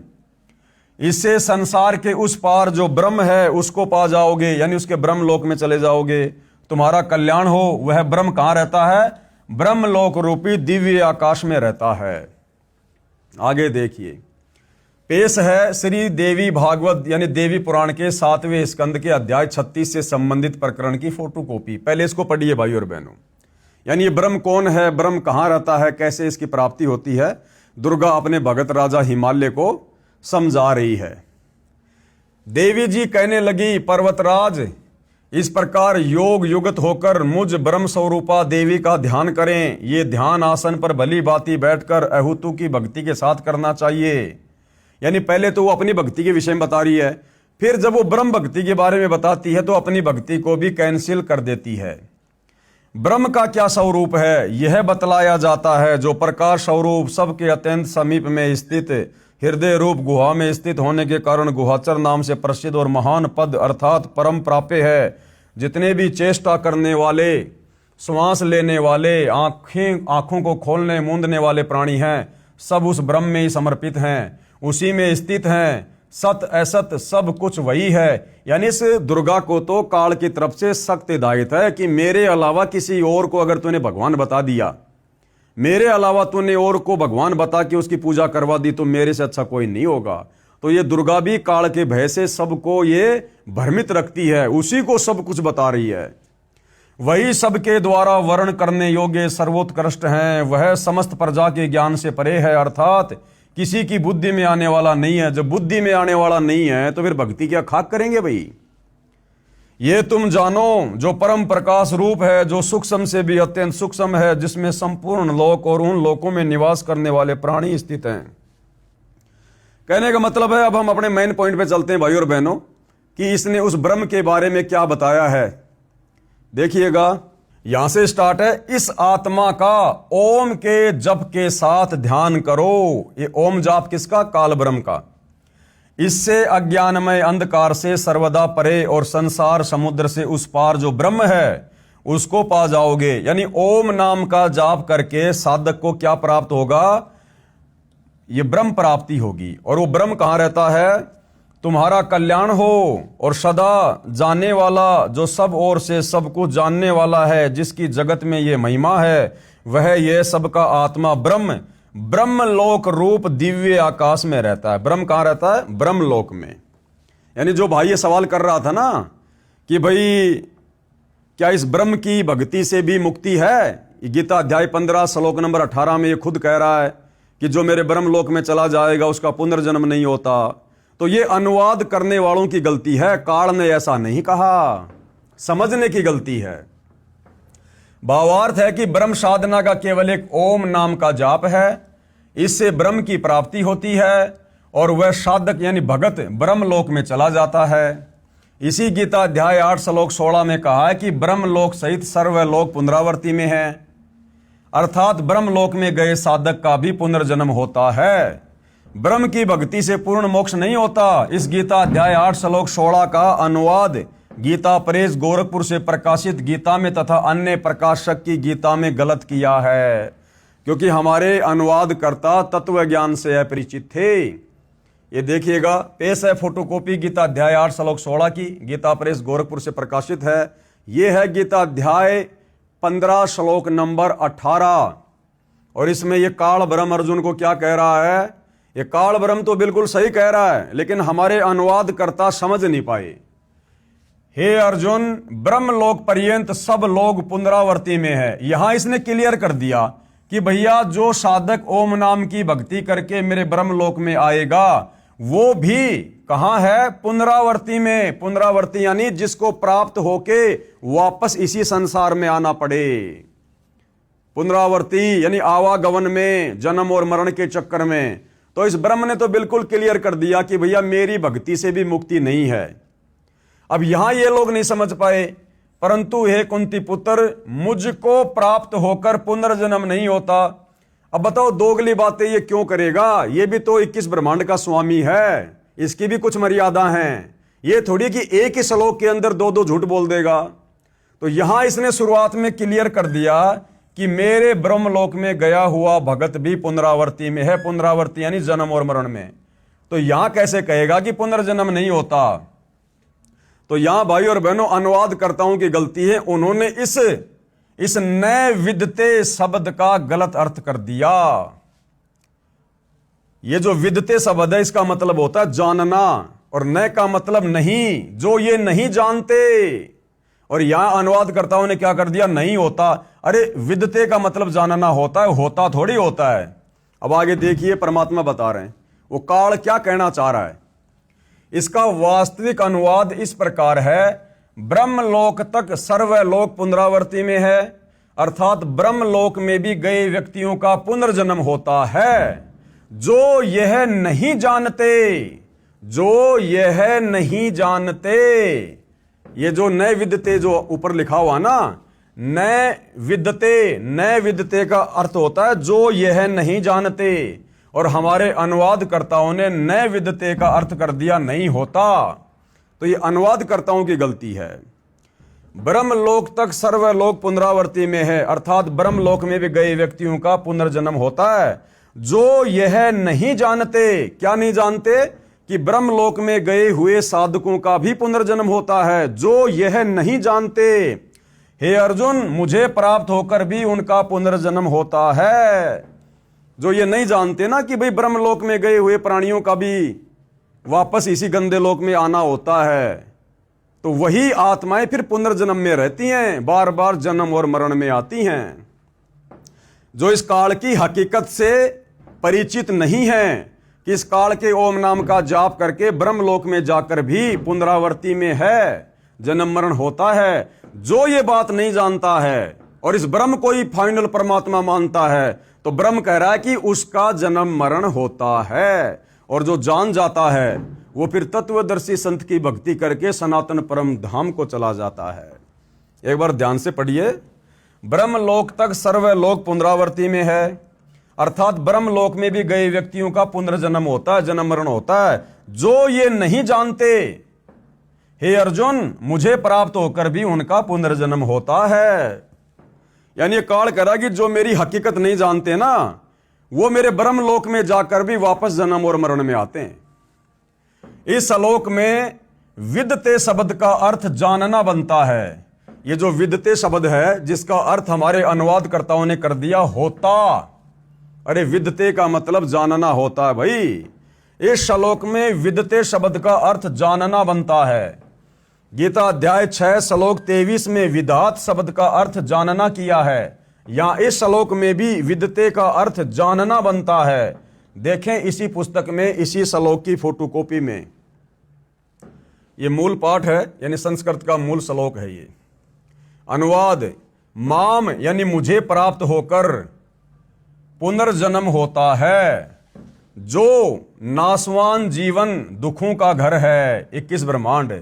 [SPEAKER 1] इससे संसार के उस पार जो ब्रह्म है उसको पा जाओगे, यानी उसके ब्रह्म लोक में चले जाओगे, तुम्हारा कल्याण हो। वह ब्रह्म कहां रहता है? ब्रह्म लोक रूपी दिव्य आकाश में रहता है। आगे देखिए, पेश है श्री देवी भागवत यानी देवी पुराण के 7वें स्कंद के अध्याय 36 से संबंधित प्रकरण की फोटोकॉपी। पहले इसको पढ़िए भाई और बहनों। यानी ये ब्रह्म कौन है, ब्रह्म कहां रहता है, कैसे इसकी प्राप्ति होती है, दुर्गा अपने भगत राजा हिमालय को समझा रही है। देवी जी कहने लगी, पर्वतराज, इस प्रकार योग युगत होकर मुझ ब्रह्म स्वरूपा देवी का ध्यान करें। ये ध्यान आसन पर भली भांति बैठकर अहुतु की भक्ति के साथ करना चाहिए। यानी पहले तो वो अपनी भक्ति के विषय में बता रही है, फिर जब वो ब्रह्म भक्ति के बारे में बताती है तो अपनी भक्ति को भी कैंसिल कर देती है। ब्रह्म का क्या स्वरूप है यह बतलाया जाता है, जो प्रकाश स्वरूप सबके अत्यंत समीप में स्थित हृदय रूप गुहा में स्थित होने के कारण गुहाचर नाम से प्रसिद्ध और महान पद अर्थात परम प्राप्य है। जितने भी चेष्टा करने वाले, श्वास लेने वाले, आंखों को खोलने मूंदने वाले प्राणी हैं, सब उस ब्रह्म में ही समर्पित हैं, उसी में स्थित हैं। सत असत सब कुछ वही है। यानी इस दुर्गा को तो काल की तरफ से सख्त हिदायत है कि मेरे अलावा किसी और को अगर तूने भगवान बता दिया, मेरे अलावा तूने और को भगवान बता के उसकी पूजा करवा दी, तो मेरे से अच्छा कोई नहीं होगा। तो ये दुर्गा भी काल के भय से सबको ये भ्रमित रखती है, उसी को सब कुछ बता रही है। वही सबके द्वारा वर्ण करने योग्य सर्वोत्कृष्ट हैं, वह समस्त प्रजा के ज्ञान से परे है, अर्थात किसी की बुद्धि में आने वाला नहीं है। जब बुद्धि में आने वाला नहीं है तो फिर भक्ति क्या खाक करेंगे भाई। ये तुम जानो जो परम प्रकाश रूप है, जो सूक्ष्म से भी अत्यंत सूक्ष्म है, जिसमें संपूर्ण लोक और उन लोकों में निवास करने वाले प्राणी स्थित हैं। कहने का मतलब है, अब हम अपने मेन पॉइंट पे चलते हैं भाई और बहनों, कि इसने उस ब्रह्म के बारे में क्या बताया है। देखिएगा, यहां से स्टार्ट है। इस आत्मा का ओम के जप के साथ ध्यान करो। ये ओम जाप किसका? काल ब्रह्म का। इससे अज्ञानमय अंधकार से सर्वदा परे और संसार समुद्र से उस पार जो ब्रह्म है उसको पा जाओगे। यानी ओम नाम का जाप करके साधक को क्या प्राप्त होगा? ये ब्रह्म प्राप्ति होगी। और वो ब्रह्म कहां रहता है? तुम्हारा कल्याण हो और सदा जानने वाला, जो सब ओर से सब कुछ जानने वाला है, जिसकी जगत में ये महिमा है, वह ये सबका आत्मा ब्रह्म ब्रह्म लोक रूप दिव्य आकाश में रहता है। ब्रह्म कहां रहता है? ब्रह्म लोक में। यानी जो भाई ये सवाल कर रहा था ना कि भाई क्या इस ब्रह्म की भक्ति से भी मुक्ति है? गीता अध्याय 15 श्लोक नंबर 18 में ये खुद कह रहा है कि जो मेरे ब्रह्म लोक में चला जाएगा उसका पुनर्जन्म नहीं होता। तो ये अनुवाद करने वालों की गलती है। काल ने ऐसा नहीं कहा, समझने की गलती है। भावार्थ है कि ब्रह्म साधना का केवल एक ओम नाम का जाप है। इससे ब्रह्म की प्राप्ति होती है और वह साधक यानी भगत ब्रह्म लोक में चला जाता है। इसी गीता अध्याय 8 श्लोक 16 में कहा है कि ब्रह्म लोक सहित सर्वलोक पुनरावर्ती में है। अर्थात ब्रह्म लोक में गए साधक का भी पुनर्जन्म होता है। ब्रह्म की भक्ति से पूर्ण मोक्ष नहीं होता। इस गीता अध्याय 8 श्लोक 16 का अनुवाद गीता प्रेस गोरखपुर से प्रकाशित गीता में तथा अन्य प्रकाशक की गीता में गलत किया है, क्योंकि हमारे अनुवादकर्ता तत्व ज्ञान से अपरिचित थे। ये देखिएगा, पेश है फोटोकॉपी गीता अध्याय 8 श्लोक 16 की, गीता प्रेस गोरखपुर से प्रकाशित है। यह है गीता अध्याय 15 श्लोक नंबर 18। और इसमें यह काल ब्रह्म अर्जुन को क्या कह रहा है? ये काल ब्रह्म तो बिल्कुल सही कह रहा है, लेकिन हमारे अनुवादकर्ता समझ नहीं पाए। हे अर्जुन, ब्रह्म लोक पर्यंत सब लोग पुनरावर्ती में है। यहां इसने क्लियर कर दिया कि भैया जो साधक ओम नाम की भक्ति करके मेरे ब्रह्म लोक में आएगा वो भी कहां है? पुनरावर्ती में। पुनरावर्ती यानी जिसको प्राप्त होके वापस इसी संसार में आना पड़े। पुनरावर्ती यानी आवागमन में, जन्म और मरण के चक्कर में। तो इस ब्रह्म ने तो बिल्कुल क्लियर कर दिया कि भैया मेरी भक्ति से भी मुक्ति नहीं है। अब यहां ये लोग नहीं समझ पाए, परंतु हे कुंती पुत्र, मुझको प्राप्त होकर पुनर्जन्म नहीं होता। अब बताओ दोगली बातें ये क्यों करेगा? ये भी तो 21 ब्रह्मांड का स्वामी है, इसकी भी कुछ मर्यादा हैं। ये थोड़ी कि एक ही श्लोक के अंदर दो दो झूठ बोल देगा। तो यहां इसने शुरुआत में क्लियर कर दिया कि मेरे ब्रह्मलोक में गया हुआ भगत भी पुनरावर्ती में है। पुनरावर्ती यानी जन्म और मरण में। तो यहां कैसे कहेगा कि पुनर्जन्म नहीं होता? तो यहां भाई और बहनों अनुवादकर्ताओं की गलती है। उन्होंने इस न विदते शब्द का गलत अर्थ कर दिया। ये जो विदते शब्द है इसका मतलब होता है जानना, और न का मतलब नहीं, जो ये नहीं जानते। और यहां अनुवादकर्ताओं ने क्या कर दिया? नहीं होता। अरे विदते का मतलब जानना होता है, होता थोड़ी होता है। अब आगे देखिए, परमात्मा बता रहे हैं वो काल क्या कहना चाह रहा है। इसका वास्तविक अनुवाद इस प्रकार है, ब्रह्मलोक तक सर्वलोक पुनरावर्ती में है। अर्थात ब्रह्मलोक में भी गए व्यक्तियों का पुनर्जन्म होता है। जो यह नहीं जानते, जो यह नहीं जानते, ये जो न विदते जो ऊपर लिखा हुआ ना, न विदते का अर्थ होता है जो यह नहीं जानते। और हमारे अनुवादकर्ताओं ने न विदते का अर्थ कर दिया नहीं होता। तो ये अनुवादकर्ताओं की गलती है। ब्रह्मलोक तक सर्वलोक पुनरावर्ती में है, अर्थात ब्रह्मलोक में भी गए व्यक्तियों का पुनर्जन्म होता है। जो यह नहीं जानते, क्या नहीं जानते? कि ब्रह्मलोक में गए हुए साधकों का भी पुनर्जन्म होता है। जो यह नहीं जानते, हे अर्जुन, मुझे प्राप्त होकर भी उनका पुनर्जन्म होता है। जो ये नहीं जानते ना कि भाई ब्रह्मलोक में गए हुए प्राणियों का भी वापस इसी गंदे लोक में आना होता है, तो वही आत्माएं फिर पुनर्जन्म में रहती हैं, बार बार जन्म और मरण में आती हैं। जो इस काल की हकीकत से परिचित नहीं है कि इस काल के ओम नाम का जाप करके ब्रह्मलोक में जाकर भी पुनरावर्ती में है, जन्म मरण होता है, जो ये बात नहीं जानता है और इस ब्रह्म को ही फाइनल परमात्मा मानता है, तो ब्रह्म कह रहा है कि उसका जन्म मरण होता है। और जो जान जाता है वो फिर तत्वदर्शी संत की भक्ति करके सनातन परम धाम को चला जाता है। एक बार ध्यान से पढ़िए, ब्रह्मलोक तक सर्वलोक पुनरावर्ती में है, अर्थात ब्रह्मलोक में भी गए व्यक्तियों का पुनर्जन्म होता है, जन्म मरण होता है। जो ये नहीं जानते, हे अर्जुन, मुझे प्राप्त होकर भी उनका पुनर्जन्म होता है। यानी काल करा कि जो मेरी हकीकत नहीं जानते ना, वो मेरे ब्रह्मलोक में जाकर भी वापस जन्म और मरण में आते हैं। इस श्लोक में विदते शब्द का अर्थ जानना बनता है। ये जो विदते शब्द है, जिसका अर्थ हमारे अनुवादकर्ताओं ने कर दिया होता। अरे विदते का मतलब जानना होता है भाई। इस श्लोक में विदते शब्द का अर्थ जानना बनता है। गीता अध्याय 6 श्लोक 23 में विदात शब्द का अर्थ जानना किया है। या इस श्लोक में भी विदते का अर्थ जानना बनता है। देखें इसी पुस्तक में, इसी श्लोक की फोटोकॉपी में। ये मूल पाठ है, यानी संस्कृत का मूल श्लोक है ये। अनुवाद, माम यानी मुझे प्राप्त होकर पुनर्जन्म होता है, जो नासवान जीवन दुखों का घर है, 21 ब्रह्मांड।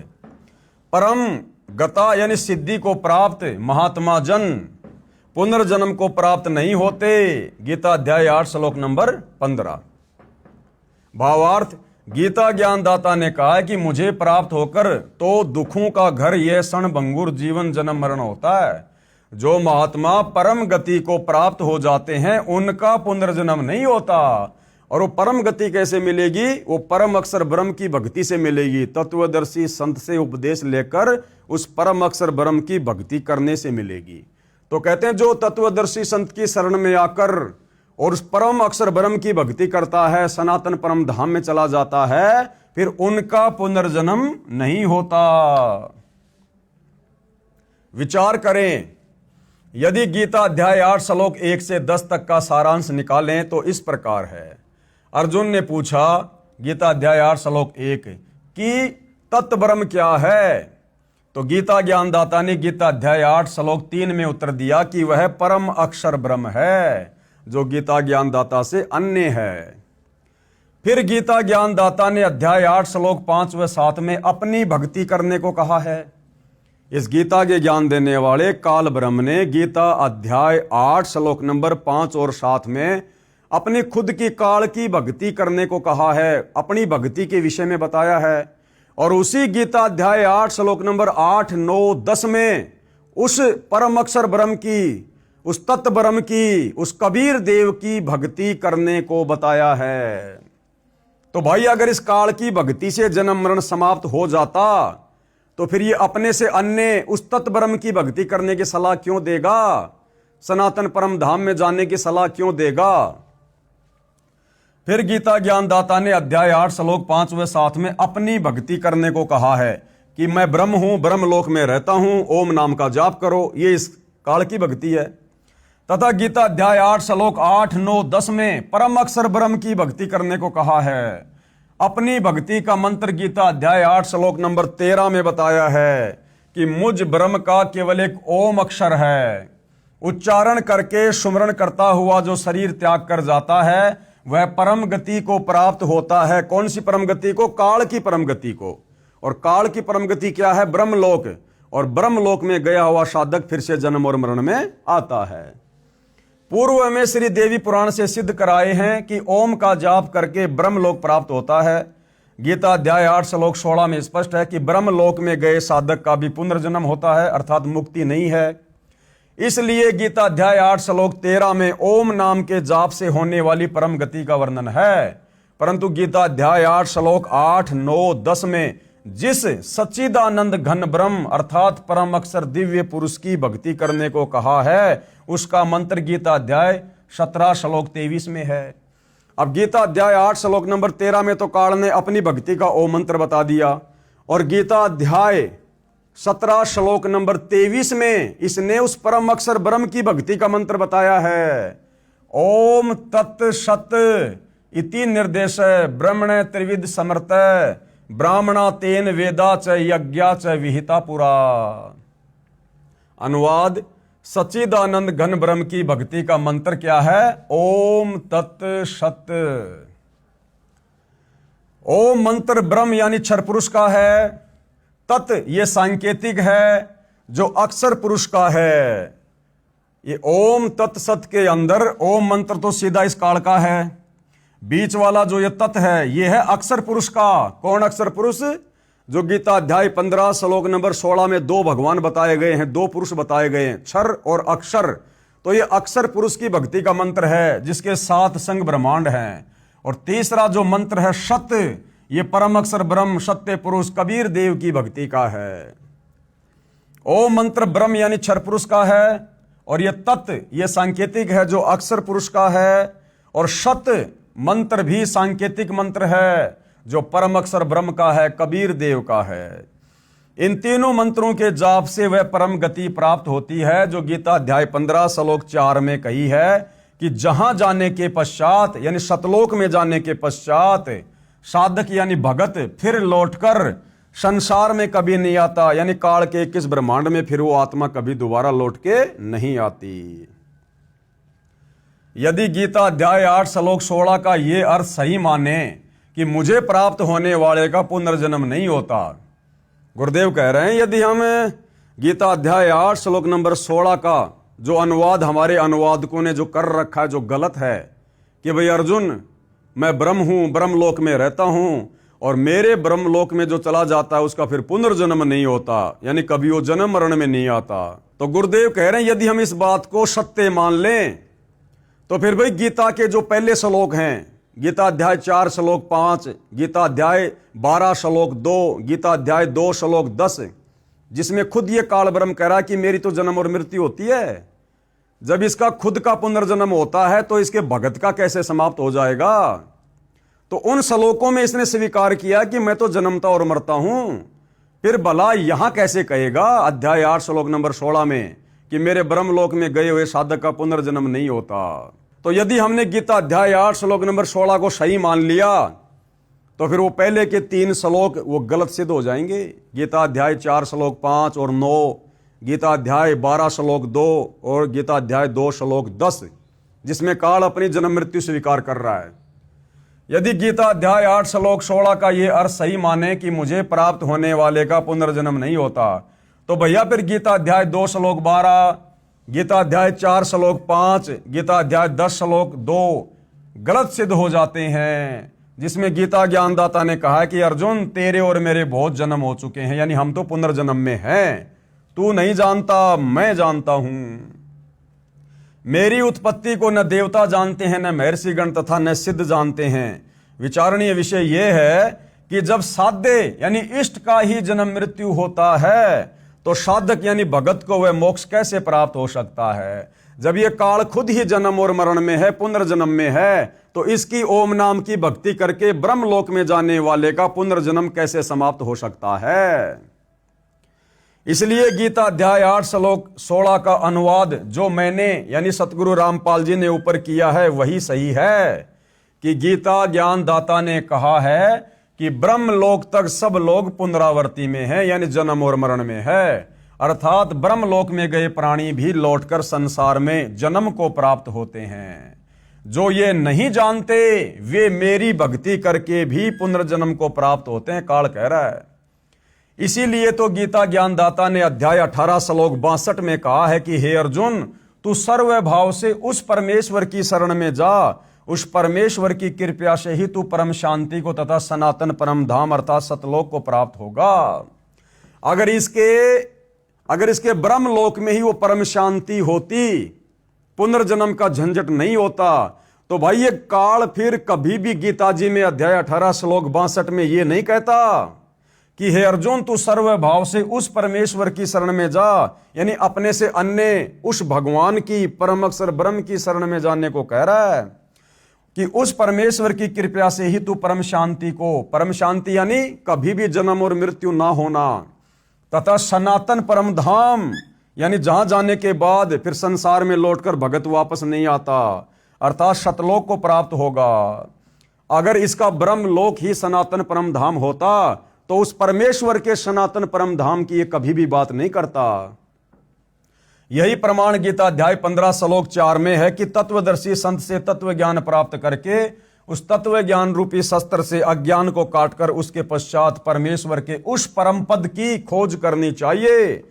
[SPEAKER 1] परम गता यानी सिद्धि को प्राप्त महात्मा जन पुनर्जन्म को प्राप्त नहीं होते। गीता अध्याय 8 श्लोक नंबर 15। भावार्थ, गीता ज्ञानदाता ने कहा कि मुझे प्राप्त होकर तो दुखों का घर यह क्षणभंगुर जीवन जन्म मरण होता है। जो महात्मा परम गति को प्राप्त हो जाते हैं उनका पुनर्जन्म नहीं होता। और वो परम गति कैसे मिलेगी? वो परम अक्षर ब्रह्म की भक्ति से मिलेगी। तत्वदर्शी संत से उपदेश लेकर उस परम अक्षर ब्रह्म की भक्ति करने से मिलेगी। तो कहते हैं जो तत्वदर्शी संत की शरण में आकर और उस परम अक्षर ब्रह्म की भक्ति करता है, सनातन परम धाम में चला जाता है, फिर उनका पुनर्जन्म नहीं होता। विचार करें, यदि गीता अध्याय 8 श्लोक 1 से 10 तक का सारांश निकालें तो इस प्रकार है। अर्जुन ने पूछा, गीता अध्याय 8 श्लोक 1 कि तत्व ब्रह्म क्या है? तो गीता ज्ञानदाता ने गीता अध्याय 8 श्लोक 3 में उत्तर दिया कि वह परम अक्षर ब्रह्म है, जो गीता ज्ञानदाता से अन्य है। फिर गीता ज्ञानदाता ने अध्याय 8 श्लोक 5 व 7 में अपनी भक्ति करने को कहा है। इस गीता के ज्ञान देने वाले काल ब्रह्म ने गीता अध्याय 8 श्लोक नंबर 5 और 7 में अपनी खुद की काल की भक्ति करने को कहा है, अपनी भक्ति के विषय में बताया है। और उसी गीता अध्याय 8 श्लोक नंबर 8, 9, 10 में उस परम अक्षर ब्रह्म की, उस तत्व ब्रह्म की, उस कबीर देव की भक्ति करने को बताया है। तो भाई अगर इस काल की भक्ति से जन्म मरण समाप्त हो जाता तो फिर ये अपने से अन्य उस तत्व ब्रह्म की भक्ति करने की सलाह क्यों देगा? सनातन परम धाम में जाने की सलाह क्यों देगा? फिर गीता ज्ञानदाता ने अध्याय 8 श्लोक 5 व 7 में अपनी भक्ति करने को कहा है कि मैं ब्रह्म हूं, ब्रह्मलोक में रहता हूं, ओम नाम का जाप करो। ये इस काल की भक्ति है। तथा गीता अध्याय 8 श्लोक 8, 9, 10 में परम अक्षर ब्रह्म की भक्ति करने को कहा है। अपनी भक्ति का मंत्र गीता अध्याय 8 श्लोक नंबर 13 में बताया है कि मुझ ब्रह्म का केवल एक ओम अक्षर है। उच्चारण करके सुमरण करता हुआ जो शरीर त्याग कर जाता है वह परम गति को प्राप्त होता है। कौन सी परम गति को? काल की परम गति को। और काल की परम गति क्या है? ब्रह्मलोक। और ब्रह्मलोक में गया हुआ साधक फिर से जन्म और मरण में आता है। पूर्व में श्री देवी पुराण से सिद्ध कराए हैं कि ओम का जाप करके ब्रह्मलोक प्राप्त होता है। गीता अध्याय 8 श्लोक 16 में स्पष्ट है कि ब्रह्मलोक में गए साधक का भी पुनर्जन्म होता है, अर्थात मुक्ति नहीं है। इसलिए गीता अध्याय 8 श्लोक 13 में ओम नाम के जाप से होने वाली परम गति का वर्णन है। परंतु गीता अध्याय 8 श्लोक 8, 9, 10 में जिस सच्चिदानंद घन ब्रह्म अर्थात परम अक्षर दिव्य पुरुष की भक्ति करने को कहा है उसका मंत्र गीता अध्याय 17 श्लोक 23 में है। अब गीता अध्याय 8 श्लोक नंबर 13 में तो काल ने अपनी भक्ति का ओम मंत्र बता दिया, और गीता अध्याय 17 श्लोक नंबर 23 में इसने उस परम अक्षर ब्रह्म की भक्ति का मंत्र बताया है। ओम तत् सत इति निर्देश ब्रह्मण त्रिविध समर्थ ब्राह्मणा तेन वेदा च यज्ञा च विहिता पुरा। अनुवाद, सच्चिदानंद घन ब्रह्म की भक्ति का मंत्र क्या है? ओम तत् सत। ओम मंत्र ब्रह्म यानी क्षर पुरुष का है। तत् ये सांकेतिक है जो अक्षर पुरुष का है। ये ओम तत्सत के अंदर ओम मंत्र तो सीधा इस काल का है। बीच वाला जो ये तत् है ये है अक्षर पुरुष का। कौन अक्षर पुरुष? जो गीता अध्याय 15 श्लोक नंबर 16 में दो भगवान बताए गए हैं, दो पुरुष बताए गए हैं, क्षर और अक्षर। तो ये अक्षर पुरुष की भक्ति का मंत्र है जिसके 7 संग ब्रह्मांड हैं। और तीसरा जो मंत्र है सत्य, ये परम अक्षर ब्रह्म सत्य पुरुष कबीर देव की भक्ति का है। ओम मंत्र ब्रह्म यानी क्षर पुरुष का है, और ये तत्व ये सांकेतिक है जो अक्षर पुरुष का है, और सत्य मंत्र भी सांकेतिक मंत्र है जो परम अक्षर ब्रह्म का है, कबीर देव का है। इन तीनों मंत्रों के जाप से वह परम गति प्राप्त होती है जो गीता अध्याय 15 श्लोक 4 में कही है कि जहां जाने के पश्चात यानी सतलोक में जाने के पश्चात साधक यानी भगत फिर लौटकर संसार में कभी नहीं आता, यानी काल के किस ब्रह्मांड में फिर वो आत्मा कभी दोबारा लौट के नहीं आती। यदि गीता अध्याय 8 श्लोक 16 का ये अर्थ सही माने कि मुझे प्राप्त होने वाले का पुनर्जन्म नहीं होता, गुरुदेव कह रहे हैं यदि हम गीता अध्याय 8 श्लोक नंबर 16 का जो अनुवाद हमारे अनुवादकों ने जो कर रखा है जो गलत है कि भाई अर्जुन मैं ब्रह्म हूं, ब्रह्मलोक में रहता हूं और मेरे ब्रह्मलोक में जो चला जाता है उसका फिर पुनर्जन्म नहीं होता, यानी कभी वो जन्म मरण में नहीं आता। तो गुरुदेव कह रहे हैं यदि हम इस बात को सत्य मान लें तो फिर भाई गीता के जो पहले श्लोक हैं, गीता अध्याय 4 श्लोक 5, गीता अध्याय 12 श्लोक 2, गीता अध्याय 2 श्लोक 10, जिसमें खुद ये काल ब्रह्म कह रहा है कि मेरी तो जन्म और मृत्यु होती है, जब इसका खुद का पुनर्जन्म होता है तो इसके भगत का कैसे समाप्त हो जाएगा। तो उन श्लोकों में इसने स्वीकार किया कि मैं तो जन्मता और मरता हूं, फिर भला यहां कैसे कहेगा अध्याय 8 श्लोक नंबर 16 में कि मेरे ब्रह्मलोक में गए हुए साधक का पुनर्जन्म नहीं होता। तो यदि हमने गीता अध्याय 8 श्लोक नंबर 16 को सही मान लिया तो फिर वो पहले के 3 श्लोक वो गलत सिद्ध हो जाएंगे। गीता अध्याय 4 श्लोक 5 और 9, गीता अध्याय 12 श्लोक 2 और गीता अध्याय 2 श्लोक 10, जिसमें काल अपनी जन्म मृत्यु स्वीकार कर रहा है। यदि गीता अध्याय 8 श्लोक 16 का ये अर्थ सही माने कि मुझे प्राप्त होने वाले का पुनर्जन्म नहीं होता, तो भैया फिर गीता अध्याय 2 श्लोक 12, गीता अध्याय 4 श्लोक 5, गीता अध्याय 10 श्लोक 2 गलत सिद्ध हो जाते हैं, जिसमें गीता ज्ञानदाता ने कहा है कि अर्जुन तेरे और मेरे बहुत जन्म हो चुके हैं, यानी हम तो पुनर्जन्म में हैं, तू नहीं जानता मैं जानता हूं। मेरी उत्पत्ति को न देवता जानते हैं, न महर्षिगण तथा न सिद्ध जानते हैं। विचारणीय विषय यह है कि जब साध्य यानी इष्ट का ही जन्म मृत्यु होता है तो साधक यानी भगत को वह मोक्ष कैसे प्राप्त हो सकता है। जब यह काल खुद ही जन्म और मरण में है, पुनर्जन्म में है, तो इसकी ओम नाम की भक्ति करके ब्रह्मलोक में जाने वाले का पुनर्जन्म कैसे समाप्त हो सकता है। इसलिए गीता अध्याय 8 श्लोक 16 का अनुवाद जो मैंने यानी सतगुरु रामपाल जी ने ऊपर किया है वही सही है कि गीता ज्ञानदाता ने कहा है कि ब्रह्मलोक तक सब लोग पुनरावृत्ति में हैं, यानी जन्म और मरण में है, अर्थात ब्रह्मलोक में गए प्राणी भी लौटकर संसार में जन्म को प्राप्त होते हैं। जो ये नहीं जानते वे मेरी भक्ति करके भी पुनर्जन्म को प्राप्त होते हैं, काल कह रहा है। इसीलिए तो गीता ज्ञानदाता ने अध्याय 18 श्लोक 62 में कहा है कि हे अर्जुन तू सर्व भाव से उस परमेश्वर की शरण में जा, उस परमेश्वर की कृपा से ही तू परम शांति को तथा सनातन परम धाम अर्थात सतलोक को प्राप्त होगा। अगर इसके ब्रह्मलोक में ही वो परम शांति होती, पुनर्जन्म का झंझट नहीं होता, तो भाई ये काल फिर कभी भी गीता जी में अध्याय 18 श्लोक 62 में ये नहीं कहता कि हे अर्जुन तू सर्व भाव से उस परमेश्वर की शरण में जा, यानी अपने से अन्य उस भगवान की परम अक्षर ब्रह्म की शरण में जाने को कह रहा है कि उस परमेश्वर की कृपा से ही तू परम शांति को, परम शांति यानी कभी भी जन्म और मृत्यु ना होना, तथा सनातन परम धाम यानी जहां जाने के बाद फिर संसार में लौटकर भगत वापस नहीं आता, अर्थात सतलोक को प्राप्त होगा। अगर इसका ब्रह्मलोक ही सनातन परम धाम होता तो उस परमेश्वर के सनातन परम धाम की ये कभी भी बात नहीं करता। यही प्रमाण गीता अध्याय 15 श्लोक 4 में है कि तत्वदर्शी संत से तत्व ज्ञान प्राप्त करके उस तत्व ज्ञान रूपी शस्त्र से अज्ञान को काटकर उसके पश्चात परमेश्वर के उस परम पद की खोज करनी चाहिए,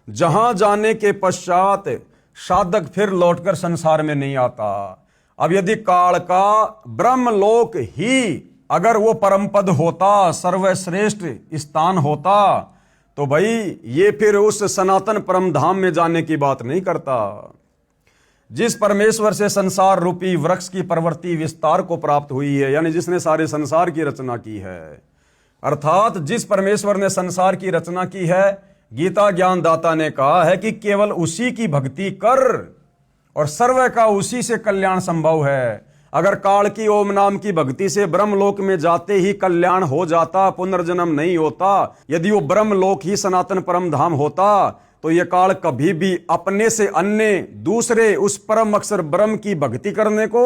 [SPEAKER 1] जहां जाने के पश्चात साधक फिर लौटकर संसार में नहीं आता। अब यदि काल का ब्रह्मलोक ही अगर वो परम पद होता, सर्वश्रेष्ठ स्थान होता, तो भाई ये फिर उस सनातन परम धाम में जाने की बात नहीं करता। जिस परमेश्वर से संसार रूपी वृक्ष की प्रवृत्ति विस्तार को प्राप्त हुई है, यानी जिसने सारे संसार की रचना की है, अर्थात जिस परमेश्वर ने संसार की रचना की है, गीता ज्ञानदाता ने कहा है कि केवल उसी की भक्ति कर और सर्व का उसी से कल्याण संभव है। अगर काल की ओम नाम की भक्ति से ब्रह्मलोक में जाते ही कल्याण हो जाता, पुनर्जन्म नहीं होता, यदि वो ब्रह्मलोक ही सनातन परम धाम होता, तो ये काल कभी भी अपने से अन्य दूसरे उस परम अक्षर ब्रह्म की भक्ति करने को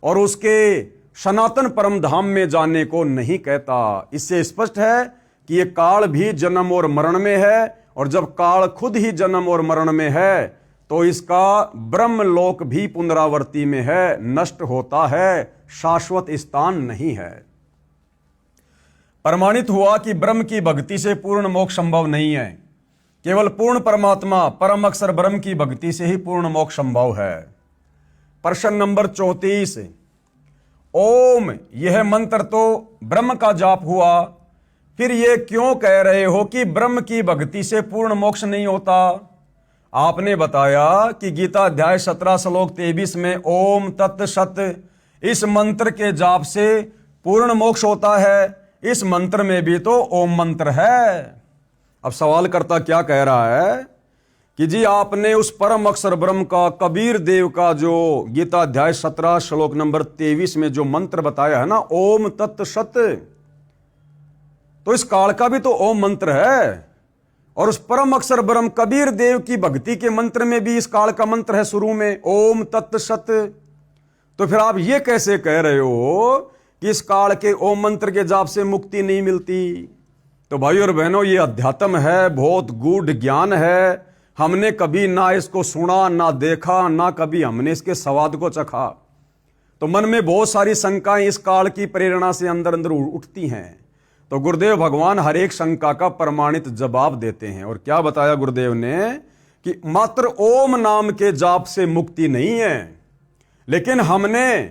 [SPEAKER 1] और उसके सनातन परम धाम में जाने को नहीं कहता। इससे स्पष्ट है कि ये काल भी जन्म और मरण में है, और जब काल खुद ही जन्म और मरण में है तो इसका ब्रह्मलोक भी पुनरावर्ती में है, नष्ट होता है, शाश्वत स्थान नहीं है। प्रमाणित हुआ कि ब्रह्म की भक्ति से पूर्ण मोक्ष संभव नहीं है, केवल पूर्ण परमात्मा परम अक्षर ब्रह्म की भक्ति से ही पूर्ण मोक्ष संभव है। प्रश्न नंबर 34, ओम यह मंत्र तो ब्रह्म का जाप हुआ, फिर ये क्यों कह रहे हो कि ब्रह्म की भक्ति से पूर्ण मोक्ष नहीं होता? आपने बताया कि गीता अध्याय 17 श्लोक 23 में ओम तत् सत इस मंत्र के जाप से पूर्ण मोक्ष होता है। इस मंत्र में भी तो ओम मंत्र है। अब सवाल करता क्या कह रहा है कि जी आपने उस परम अक्षर ब्रह्म का, कबीर देव का जो गीता अध्याय 17 श्लोक नंबर 23 में जो मंत्र बताया है ना, ओम तत् सत, तो इस काल का भी तो ओम मंत्र है, और उस परम अक्षर ब्रह्म कबीर देव की भक्ति के मंत्र में भी इस काल का मंत्र है शुरू में, ओम तत् सत। तो फिर आप ये कैसे कह रहे हो कि इस काल के ओम मंत्र के जाप से मुक्ति नहीं मिलती? तो भाई और बहनों, ये अध्यात्म है, बहुत गूढ़ ज्ञान है। हमने कभी ना इसको सुना, ना देखा, ना कभी हमने इसके स्वाद को चखा, तो मन में बहुत सारी शंकाएं इस काल की प्रेरणा से अंदर अंदर उठती हैं। तो गुरुदेव भगवान हर एक शंका का प्रमाणित जवाब देते हैं। और क्या बताया गुरुदेव ने कि मात्र ओम नाम के जाप से मुक्ति नहीं है, लेकिन हमने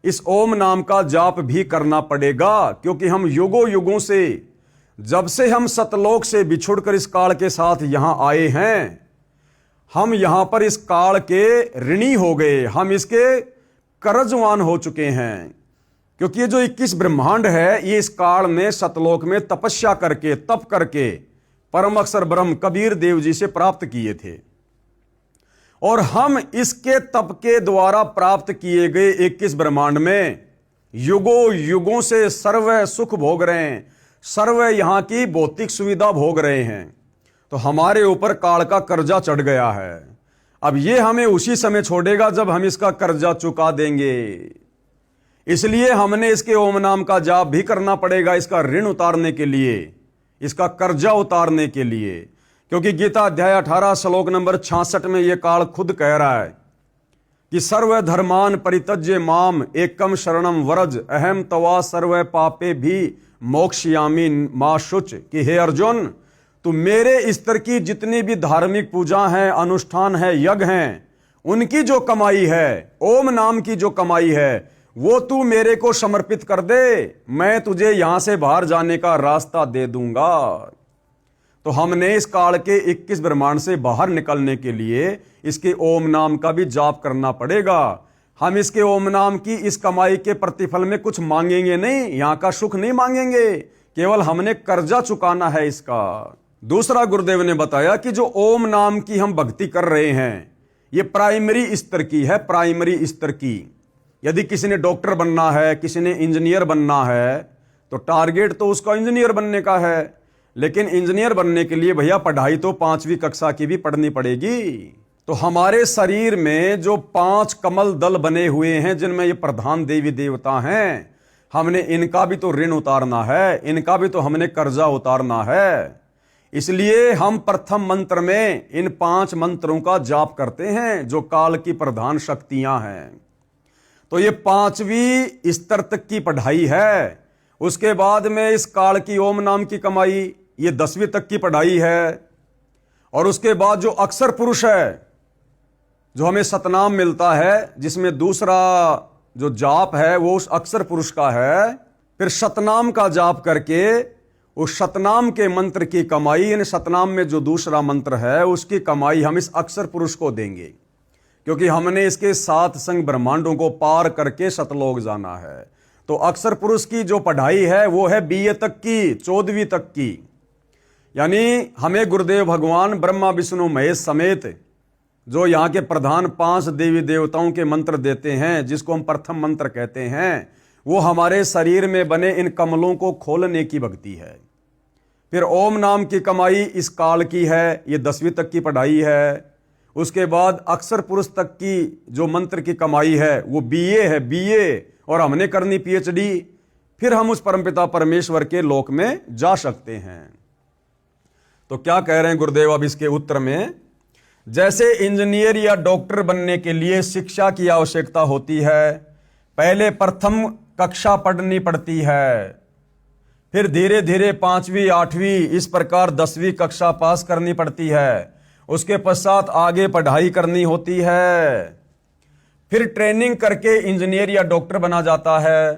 [SPEAKER 1] इस ओम नाम का जाप भी करना पड़ेगा, क्योंकि हम युगों युगों से, जब से हम सतलोक से बिछुड़कर इस काल के साथ यहां आए हैं, हम यहां पर इस काल के ऋणी हो गए, हम इसके कर्जवान हो चुके हैं। क्योंकि ये जो 21 ब्रह्मांड है, ये इस काल में सतलोक में तपस्या करके, तप करके परम अक्षर ब्रह्म कबीर देव जी से प्राप्त किए थे, और हम इसके तप के द्वारा प्राप्त किए गए 21 ब्रह्मांड में युगों युगों से सर्व सुख भोग रहे हैं, सर्व यहां की भौतिक सुविधा भोग रहे हैं। तो हमारे ऊपर काल का कर्जा चढ़ गया है। अब ये हमें उसी समय छोड़ेगा जब हम इसका कर्जा चुका देंगे। इसलिए हमने इसके ओम नाम का जाप भी करना पड़ेगा, इसका ऋण उतारने के लिए, इसका कर्जा उतारने के लिए। क्योंकि गीता अध्याय 18 श्लोक नंबर 66 में यह काल खुद कह रहा है कि सर्व धर्मान परित्यज्य माम एकम शरणम व्रज अहम तवा सर्व पापे भी मोक्षयामी मा शुच, कि हे अर्जुन, तो मेरे स्तर की जितनी भी धार्मिक पूजा हैं, अनुष्ठान है, यज्ञ हैं, उनकी जो कमाई है, ओम नाम की जो कमाई है, वो तू मेरे को समर्पित कर दे, मैं तुझे यहां से बाहर जाने का रास्ता दे दूंगा। तो हमने इस काल के 21 ब्रह्मांड से बाहर निकलने के लिए इसके ओम नाम का भी जाप करना पड़ेगा। हम इसके ओम नाम की इस कमाई के प्रतिफल में कुछ मांगेंगे नहीं, यहां का सुख नहीं मांगेंगे, केवल हमने कर्जा चुकाना है इसका। दूसरा गुरुदेव ने बताया कि जो ओम नाम की हम भक्ति कर रहे हैं, ये प्राइमरी स्तर की है, प्राइमरी स्तर की। यदि किसी ने डॉक्टर बनना है, किसी ने इंजीनियर बनना है, तो टारगेट तो उसका इंजीनियर बनने का है, लेकिन इंजीनियर बनने के लिए भैया पढ़ाई तो 5वीं कक्षा की भी पढ़नी पड़ेगी। तो हमारे शरीर में जो 5 कमल दल बने हुए हैं, जिनमें ये प्रधान देवी देवता हैं, हमने इनका भी तो ऋण उतारना है, इनका भी तो हमने कर्जा उतारना है। इसलिए हम प्रथम मंत्र में इन 5 मंत्रों का जाप करते हैं, जो काल की प्रधान शक्तियां हैं। तो ये 5वीं स्तर तक की पढ़ाई है। उसके बाद में इस काल की ओम नाम की कमाई, ये 10वीं तक की पढ़ाई है। और उसके बाद जो अक्षर पुरुष है, जो हमें सतनाम मिलता है, जिसमें दूसरा जो जाप है वो उस अक्षर पुरुष का है, फिर सतनाम का जाप करके उस सतनाम के मंत्र की कमाई, यानी सतनाम में जो दूसरा मंत्र है उसकी कमाई हम इस अक्षर पुरुष को देंगे, क्योंकि हमने इसके 7 संग ब्रह्मांडों को पार करके सतलोक जाना है। तो अक्षर पुरुष की जो पढ़ाई है वो है BA तक की, 14वीं तक की। यानी हमें गुरुदेव भगवान ब्रह्मा विष्णु महेश समेत जो यहाँ के प्रधान 5 देवी देवताओं के मंत्र देते हैं, जिसको हम प्रथम मंत्र कहते हैं, वो हमारे शरीर में बने इन कमलों को खोलने की भक्ति है। फिर ओम नाम की कमाई इस काल की है, ये 10वीं तक की पढ़ाई है। उसके बाद अक्षर पुरुष तक की जो मंत्र की कमाई है वो BA है, BA, और हमने करनी PhD। फिर हम उस परमपिता परमेश्वर के लोक में जा सकते हैं। तो क्या कह रहे हैं गुरुदेव अब इसके उत्तर में, जैसे इंजीनियर या डॉक्टर बनने के लिए शिक्षा की आवश्यकता होती है, पहले प्रथम कक्षा पढ़नी पड़ती है, फिर धीरे धीरे 5वीं 8वीं इस प्रकार 10वीं कक्षा पास करनी पड़ती है, उसके पश्चात आगे पढ़ाई करनी होती है, फिर ट्रेनिंग करके इंजीनियर या डॉक्टर बना जाता है।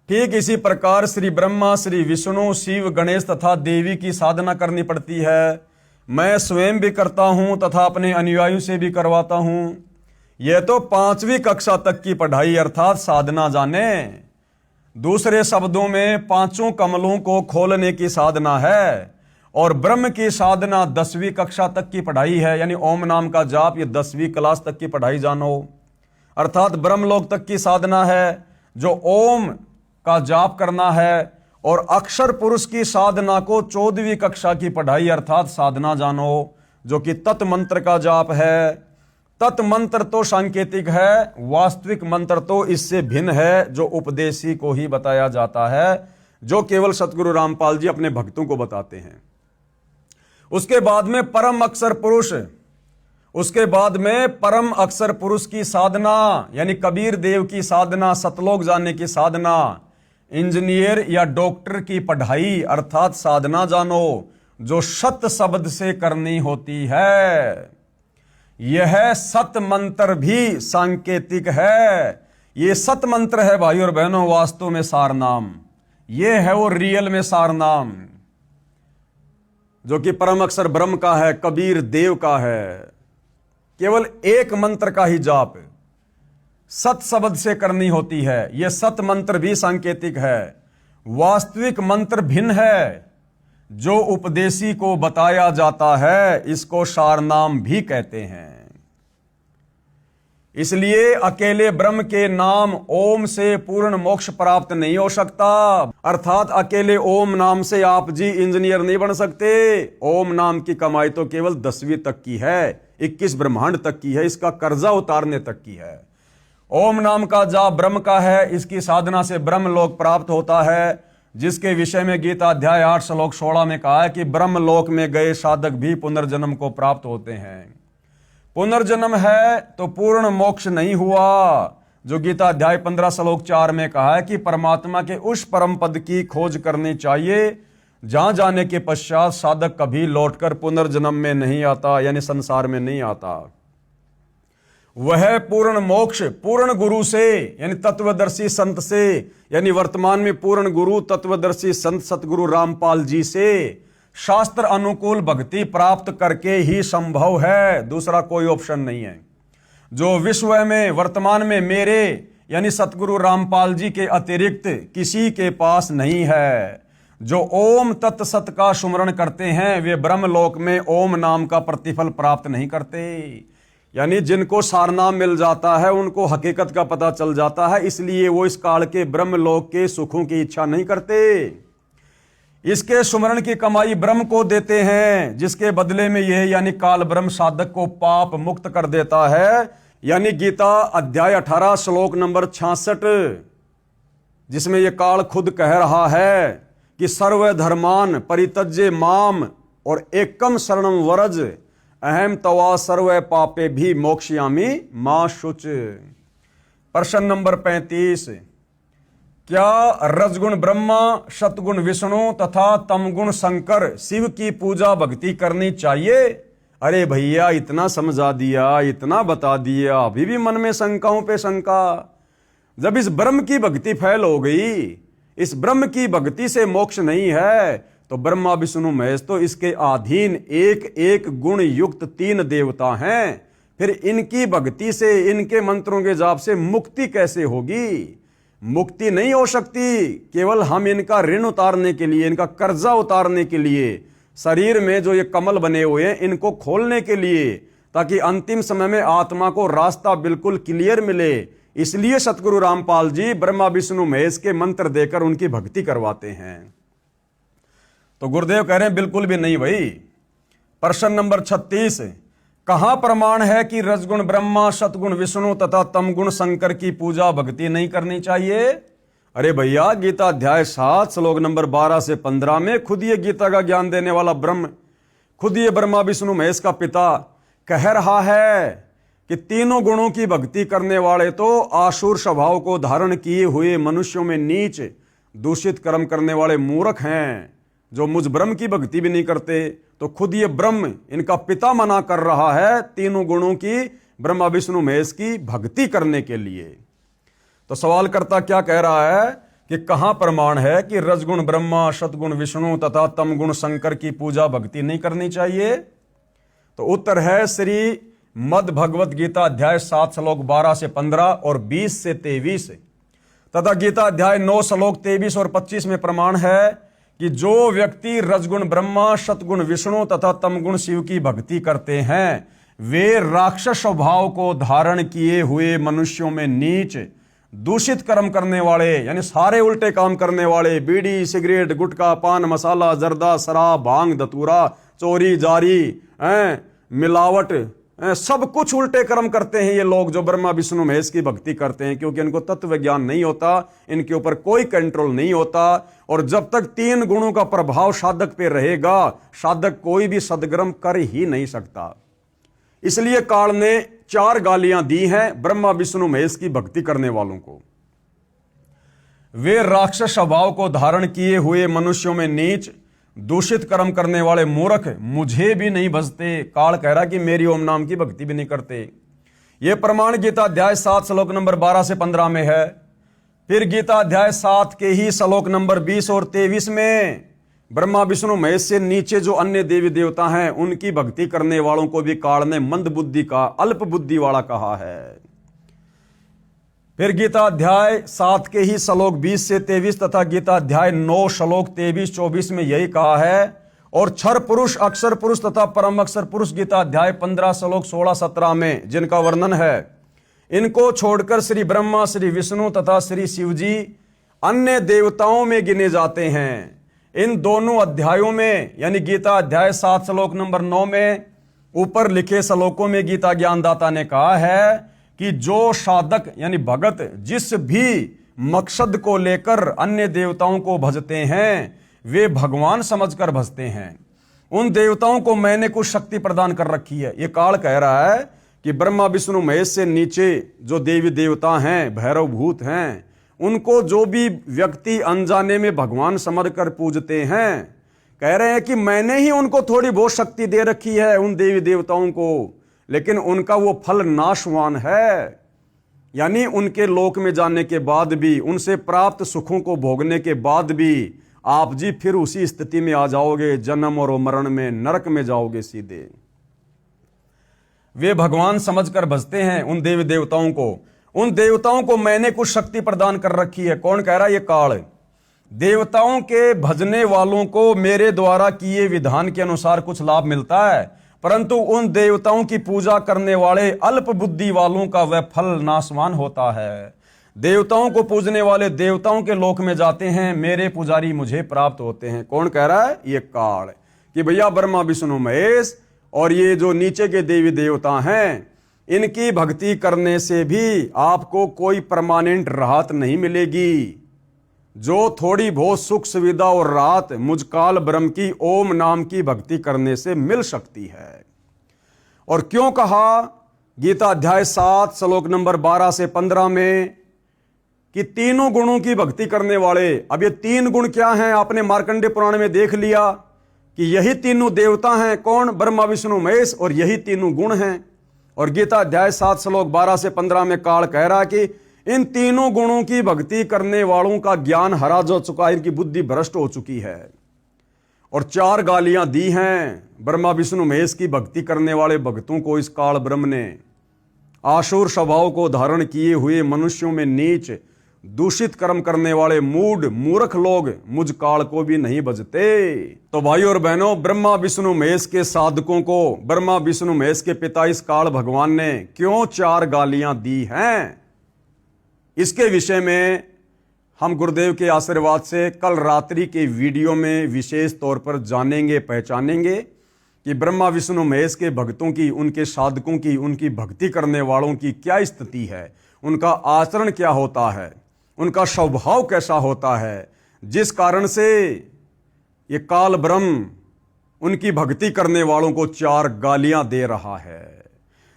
[SPEAKER 1] ठीक इसी प्रकार श्री ब्रह्मा, श्री विष्णु, शिव, गणेश तथा देवी की साधना करनी पड़ती है। मैं स्वयं भी करता हूं तथा अपने अनुयायियों से भी करवाता हूं। यह तो 5वीं कक्षा तक की पढ़ाई अर्थात साधना जाने। दूसरे शब्दों में 5 कमलों को खोलने की साधना है, और ब्रह्म की साधना 10वीं कक्षा तक की पढ़ाई है। यानी ओम नाम का जाप ये 10वीं क्लास तक की पढ़ाई जानो, अर्थात ब्रह्मलोक तक की साधना है जो ओम का जाप करना है। और अक्षर पुरुष की साधना को 14वीं कक्षा की पढ़ाई अर्थात साधना जानो, जो कि तत् मंत्र का जाप है। तत् मंत्र तो सांकेतिक है, वास्तविक मंत्र तो इससे भिन्न है, जो उपदेशी को ही बताया जाता है, जो केवल सतगुरु रामपाल जी अपने भक्तों को बताते हैं। उसके बाद में परम अक्षर पुरुष, उसके बाद में परम अक्षर पुरुष की साधना, यानी कबीर देव की साधना, सतलोक जाने की साधना, इंजीनियर या डॉक्टर की पढ़ाई अर्थात साधना जानो, जो सत शब्द से करनी होती है। यह सत मंत्र भी सांकेतिक है। ये सत मंत्र है भाई और बहनों, वास्तव में सार नाम ये है, वो रियल में सार नाम, जो कि परम अक्षर ब्रह्म का है, कबीर देव का है। केवल एक मंत्र का ही जाप सत शब्द से करनी होती है। यह सत मंत्र भी सांकेतिक है, वास्तविक मंत्र भिन्न है। जो उपदेशी को बताया जाता है इसको सार नाम भी कहते हैं। इसलिए अकेले ब्रह्म के नाम ओम से पूर्ण मोक्ष प्राप्त नहीं हो सकता, अर्थात अकेले ओम नाम से आप जी इंजीनियर नहीं बन सकते। ओम नाम की कमाई तो केवल 10वीं तक की है, 21 ब्रह्मांड तक की है, इसका कर्जा उतारने तक की है। ओम नाम का जाप ब्रह्म का है, इसकी साधना से ब्रह्म लोक प्राप्त होता है, जिसके विषय में गीता अध्याय 8 श्लोक 16 में कहा है कि ब्रह्म लोक में गए साधक भी पुनर्जन्म को प्राप्त होते हैं। पुनर्जन्म है तो पूर्ण मोक्ष नहीं हुआ, जो गीता अध्याय 15 श्लोक 4 में कहा है कि परमात्मा के उस परम पद की खोज करनी चाहिए जहां जाने के पश्चात साधक कभी लौटकर पुनर्जन्म में नहीं आता, यानी संसार में नहीं आता। वह पूर्ण मोक्ष पूर्ण गुरु से, यानी तत्वदर्शी संत से, यानी वर्तमान में पूर्ण गुरु तत्वदर्शी संत सतगुरु रामपाल जी से शास्त्र अनुकूल भक्ति प्राप्त करके ही संभव है, दूसरा कोई ऑप्शन नहीं है। जो विश्व में वर्तमान में मेरे यानी सतगुरु रामपाल जी के अतिरिक्त किसी के पास नहीं है। जो ओम तत् सत का सुमरण करते हैं वे ब्रह्मलोक में ओम नाम का प्रतिफल प्राप्त नहीं करते। यानी जिनको सारनाम मिल जाता है उनको हकीकत का पता चल जाता है, इसलिए वो इस काल के ब्रह्मलोक के सुखों की इच्छा नहीं करते। इसके सुमरण की कमाई ब्रह्म को देते हैं, जिसके बदले में यह यानी काल ब्रह्म साधक को पाप मुक्त कर देता है। यानी गीता अध्याय 18 श्लोक नंबर 66, जिसमें यह काल खुद कह रहा है कि सर्व धर्मान परित्यज्य माम और एकम शरणम वरज अहम तवा सर्व पापे भी मोक्षयामि मां शुच। प्रश्न नंबर 35, क्या रजगुण ब्रह्मा, सतगुण विष्णु तथा तमगुण शंकर शिव की पूजा भक्ति करनी चाहिए अरे भैया इतना समझा दिया, इतना बता दिया, अभी भी मन में शंकाओं पे शंका। जब इस ब्रह्म की भक्ति फैल हो गई, इस ब्रह्म की भक्ति से मोक्ष नहीं है, तो ब्रह्मा विष्णु महेश तो इसके अधीन एक एक गुण युक्त 3 देवता हैं। फिर इनकी भक्ति से, इनके मंत्रों के जाप से मुक्ति कैसे होगी? मुक्ति नहीं हो सकती। केवल हम इनका ऋण उतारने के लिए, इनका कर्जा उतारने के लिए, शरीर में जो ये कमल बने हुए हैं इनको खोलने के लिए, ताकि अंतिम समय में आत्मा को रास्ता बिल्कुल क्लियर मिले, इसलिए सतगुरु रामपाल जी ब्रह्मा विष्णु महेश के मंत्र देकर उनकी भक्ति करवाते हैं। तो गुरुदेव कह रहे हैं बिल्कुल भी नहीं भाई। प्रश्न नंबर 36, कहां प्रमाण है कि रजगुण ब्रह्मा, सतगुण विष्णु तथा तमगुण शंकर की पूजा भक्ति नहीं करनी चाहिए? अरे भैया गीता अध्याय 7 श्लोक नंबर 12 से 15 में खुद ये गीता का ज्ञान देने वाला ब्रह्म, खुद ये ब्रह्मा विष्णु महेश का पिता कह रहा है कि तीनों गुणों की भक्ति करने वाले तो आसुर स्वभाव को धारण किए हुए मनुष्यों में नीच दूषित कर्म करने वाले मूर्ख हैं, जो मुझ ब्रह्म की भक्ति भी नहीं करते। तो खुद ये ब्रह्म इनका पिता मना कर रहा है तीनों गुणों की, ब्रह्मा विष्णु महेश की भक्ति करने के लिए। तो सवाल करता क्या कह रहा है कि कहां प्रमाण है कि रजगुण ब्रह्मा, सतगुण विष्णु तथा तमगुण शंकर की पूजा भक्ति नहीं करनी चाहिए? तो उत्तर है श्री मद भगवत गीता अध्याय 7 श्लोक 12 से 15 और 20 से 23 तथा गीता अध्याय 9 श्लोक 23 और 25 में प्रमाण है कि जो व्यक्ति रजगुण ब्रह्मा, सतगुण विष्णु तथा तमगुण शिव की भक्ति करते हैं, वे राक्षस स्वभाव को धारण किए हुए मनुष्यों में नीच दूषित कर्म करने वाले, यानी सारे उल्टे काम करने वाले, बीड़ी सिगरेट गुटखा पान मसाला जर्दा शराब भांग धतूरा चोरी जारी मिलावट सब कुछ उल्टे कर्म करते हैं ये लोग जो ब्रह्मा विष्णु महेश की भक्ति करते हैं, क्योंकि इनको तत्व ज्ञान नहीं होता, इनके ऊपर कोई कंट्रोल नहीं होता। और जब तक 3 गुणों का प्रभाव साधक पे रहेगा, साधक कोई भी सदकर्म कर ही नहीं सकता। इसलिए काल ने 4 गालियां दी हैं ब्रह्मा विष्णु महेश की भक्ति करने वालों को। वे राक्षस स्वभाव को धारण किए हुए मनुष्यों में नीच दूषित कर्म करने वाले मूर्ख मुझे भी नहीं भजते। काल कह रहा कि मेरी ओम नाम की भक्ति भी नहीं करते। यह प्रमाण गीता अध्याय 7 श्लोक नंबर 12 से 15 में है। फिर गीता अध्याय 7 के ही श्लोक नंबर 20 और 23 में ब्रह्मा विष्णु महेश से नीचे जो अन्य देवी देवता हैं उनकी भक्ति करने वालों को भी काल ने मंद बुद्धि का, अल्प बुद्धि वाला कहा है। फिर गीता अध्याय 7 के ही श्लोक 20 से 23 तथा गीता अध्याय 9 श्लोक 23-24 में यही कहा है। और क्षर पुरुष, अक्षर पुरुष तथा परम अक्षर पुरुष गीता अध्याय 15 श्लोक 16-17 में जिनका वर्णन है, इनको छोड़कर श्री ब्रह्मा, श्री विष्णु तथा श्री शिव जी अन्य देवताओं में गिने जाते हैं। इन दोनों अध्यायों में यानी गीता अध्याय 7 श्लोक नंबर 9 में ऊपर लिखे श्लोकों में गीता ज्ञानदाता ने कहा है कि जो साधक यानी भगत जिस भी मकसद को लेकर अन्य देवताओं को भजते हैं वे भगवान समझकर भजते हैं। उन देवताओं को मैंने कुछ शक्ति प्रदान कर रखी है। ये काल कह रहा है कि ब्रह्मा विष्णु महेश से नीचे जो देवी देवता हैं, भैरव भूत हैं, उनको जो भी व्यक्ति अनजाने में भगवान समझकर पूजते हैं, कह रहे हैं कि मैंने ही उनको थोड़ी बहुत शक्ति दे रखी है उन देवी देवताओं को, लेकिन उनका वो फल नाशवान है। यानी उनके लोक में जाने के बाद भी, उनसे प्राप्त सुखों को भोगने के बाद भी आप जी फिर उसी स्थिति में आ जाओगे, जन्म और मरण में, नरक में जाओगे सीधे। वे भगवान समझकर भजते हैं उन देवी देवताओं को। उन देवताओं को मैंने कुछ शक्ति प्रदान कर रखी है। कौन कह रहा है? ये काल। देवताओं के भजने वालों को मेरे द्वारा किए विधान के अनुसार कुछ लाभ मिलता है, परंतु उन देवताओं की पूजा करने वाले अल्प बुद्धि वालों का वह फल नाशवान होता है। देवताओं को पूजने वाले देवताओं के लोक में जाते हैं, मेरे पुजारी मुझे प्राप्त होते हैं। कौन कह रहा है? ये काल। कि भैया ब्रह्मा विष्णु महेश और ये जो नीचे के देवी देवता हैं, इनकी भक्ति करने से भी आपको कोई परमानेंट राहत नहीं मिलेगी। जो थोड़ी बहुत सुख सुविधा और राहत मुझ काल ब्रह्म की ओम नाम की भक्ति करने से मिल सकती है। और क्यों कहा गीता अध्याय 7 श्लोक नंबर 12 से 15 में कि तीनों गुणों की भक्ति करने वाले। अब ये 3 गुण क्या हैं? आपने मार्कंडेय पुराण में देख लिया कि यही तीनों देवता हैं, कौन? ब्रह्मा विष्णु महेश, और यही तीनों गुण हैं। और गीता अध्याय 7 श्लोक 12 से 15 में काल कह रहा है कि इन तीनों गुणों की भक्ति करने वालों का ज्ञान हरा जा चुका है, इनकी बुद्धि भ्रष्ट हो चुकी है। और 4 गालियां दी हैं ब्रह्मा विष्णु महेश की भक्ति करने वाले भक्तों को इस काल ब्रह्म ने। आसुर स्वभाव को धारण किए हुए मनुष्यों में नीच दूषित कर्म करने वाले मूढ़ मूर्ख लोग मुझ काल को भी नहीं बजते। तो भाइयों और बहनों, ब्रह्मा विष्णु महेश के साधकों को ब्रह्मा विष्णु महेश के पिता इस काल भगवान ने क्यों 4 गालियां दी हैं, इसके विषय में हम गुरुदेव के आशीर्वाद से कल रात्रि के वीडियो में विशेष तौर पर जानेंगे, पहचानेंगे कि ब्रह्मा विष्णु महेश के भक्तों की, उनके साधकों की, उनकी भक्ति करने वालों की क्या स्थिति है, उनका आचरण क्या होता है, उनका स्वभाव कैसा होता है, जिस कारण से ये काल ब्रह्म उनकी भक्ति करने वालों को 4 गालियां दे रहा है।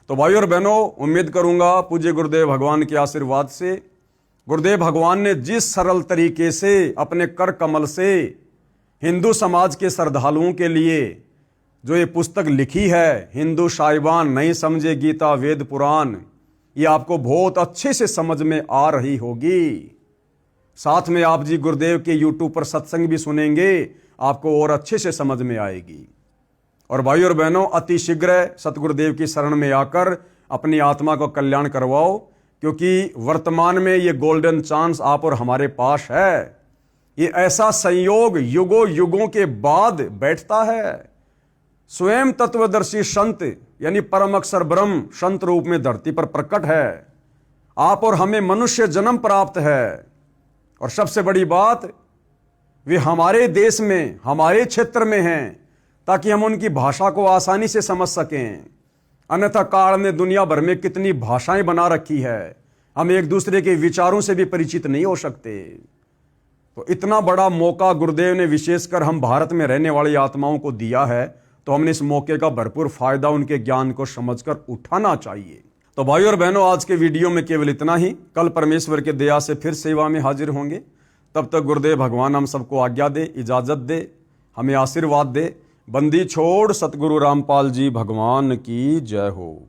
[SPEAKER 1] तो भाइयों और बहनों, उम्मीद करूंगा पूज्य गुरुदेव भगवान के आशीर्वाद से, गुरुदेव भगवान ने जिस सरल तरीके से अपने कर कमल से हिंदू समाज के श्रद्धालुओं के लिए जो ये पुस्तक लिखी है, हिंदू साहिबान नहीं समझे गीता वेद पुराण, ये आपको बहुत अच्छे से समझ में आ रही होगी। साथ में आप जी गुरुदेव के YouTube पर सत्संग भी सुनेंगे, आपको और अच्छे से समझ में आएगी। और भाइयों और बहनों, अति शीघ्र सतगुरुदेव की शरण में आकर अपनी आत्मा को कल्याण करवाओ, क्योंकि वर्तमान में ये गोल्डन चांस आप और हमारे पास है। ये ऐसा संयोग युगों युगों के बाद बैठता है। स्वयं तत्वदर्शी संत यानी परम अक्षर ब्रह्म संत रूप में धरती पर प्रकट है। आप और हमें मनुष्य जन्म प्राप्त है, और सबसे बड़ी बात, वे हमारे देश में, हमारे क्षेत्र में हैं, ताकि हम उनकी भाषा को आसानी से समझ सकें। अन्यथा काल ने दुनिया भर में कितनी भाषाएं बना रखी है, हम एक दूसरे के विचारों से भी परिचित नहीं हो सकते। तो इतना बड़ा मौका गुरुदेव ने विशेषकर हम भारत में रहने वाली आत्माओं को दिया है, तो हमने इस मौके का भरपूर फायदा उनके ज्ञान को समझकर उठाना चाहिए। तो भाइयों और बहनों, आज के वीडियो में केवल इतना ही। कल परमेश्वर के दया से फिर सेवा में हाजिर होंगे। तब तक गुरुदेव भगवान हम सबको आज्ञा दे, इजाजत दे, हमें आशीर्वाद दे। बंदी छोड़ सतगुरु रामपाल जी भगवान की जय हो।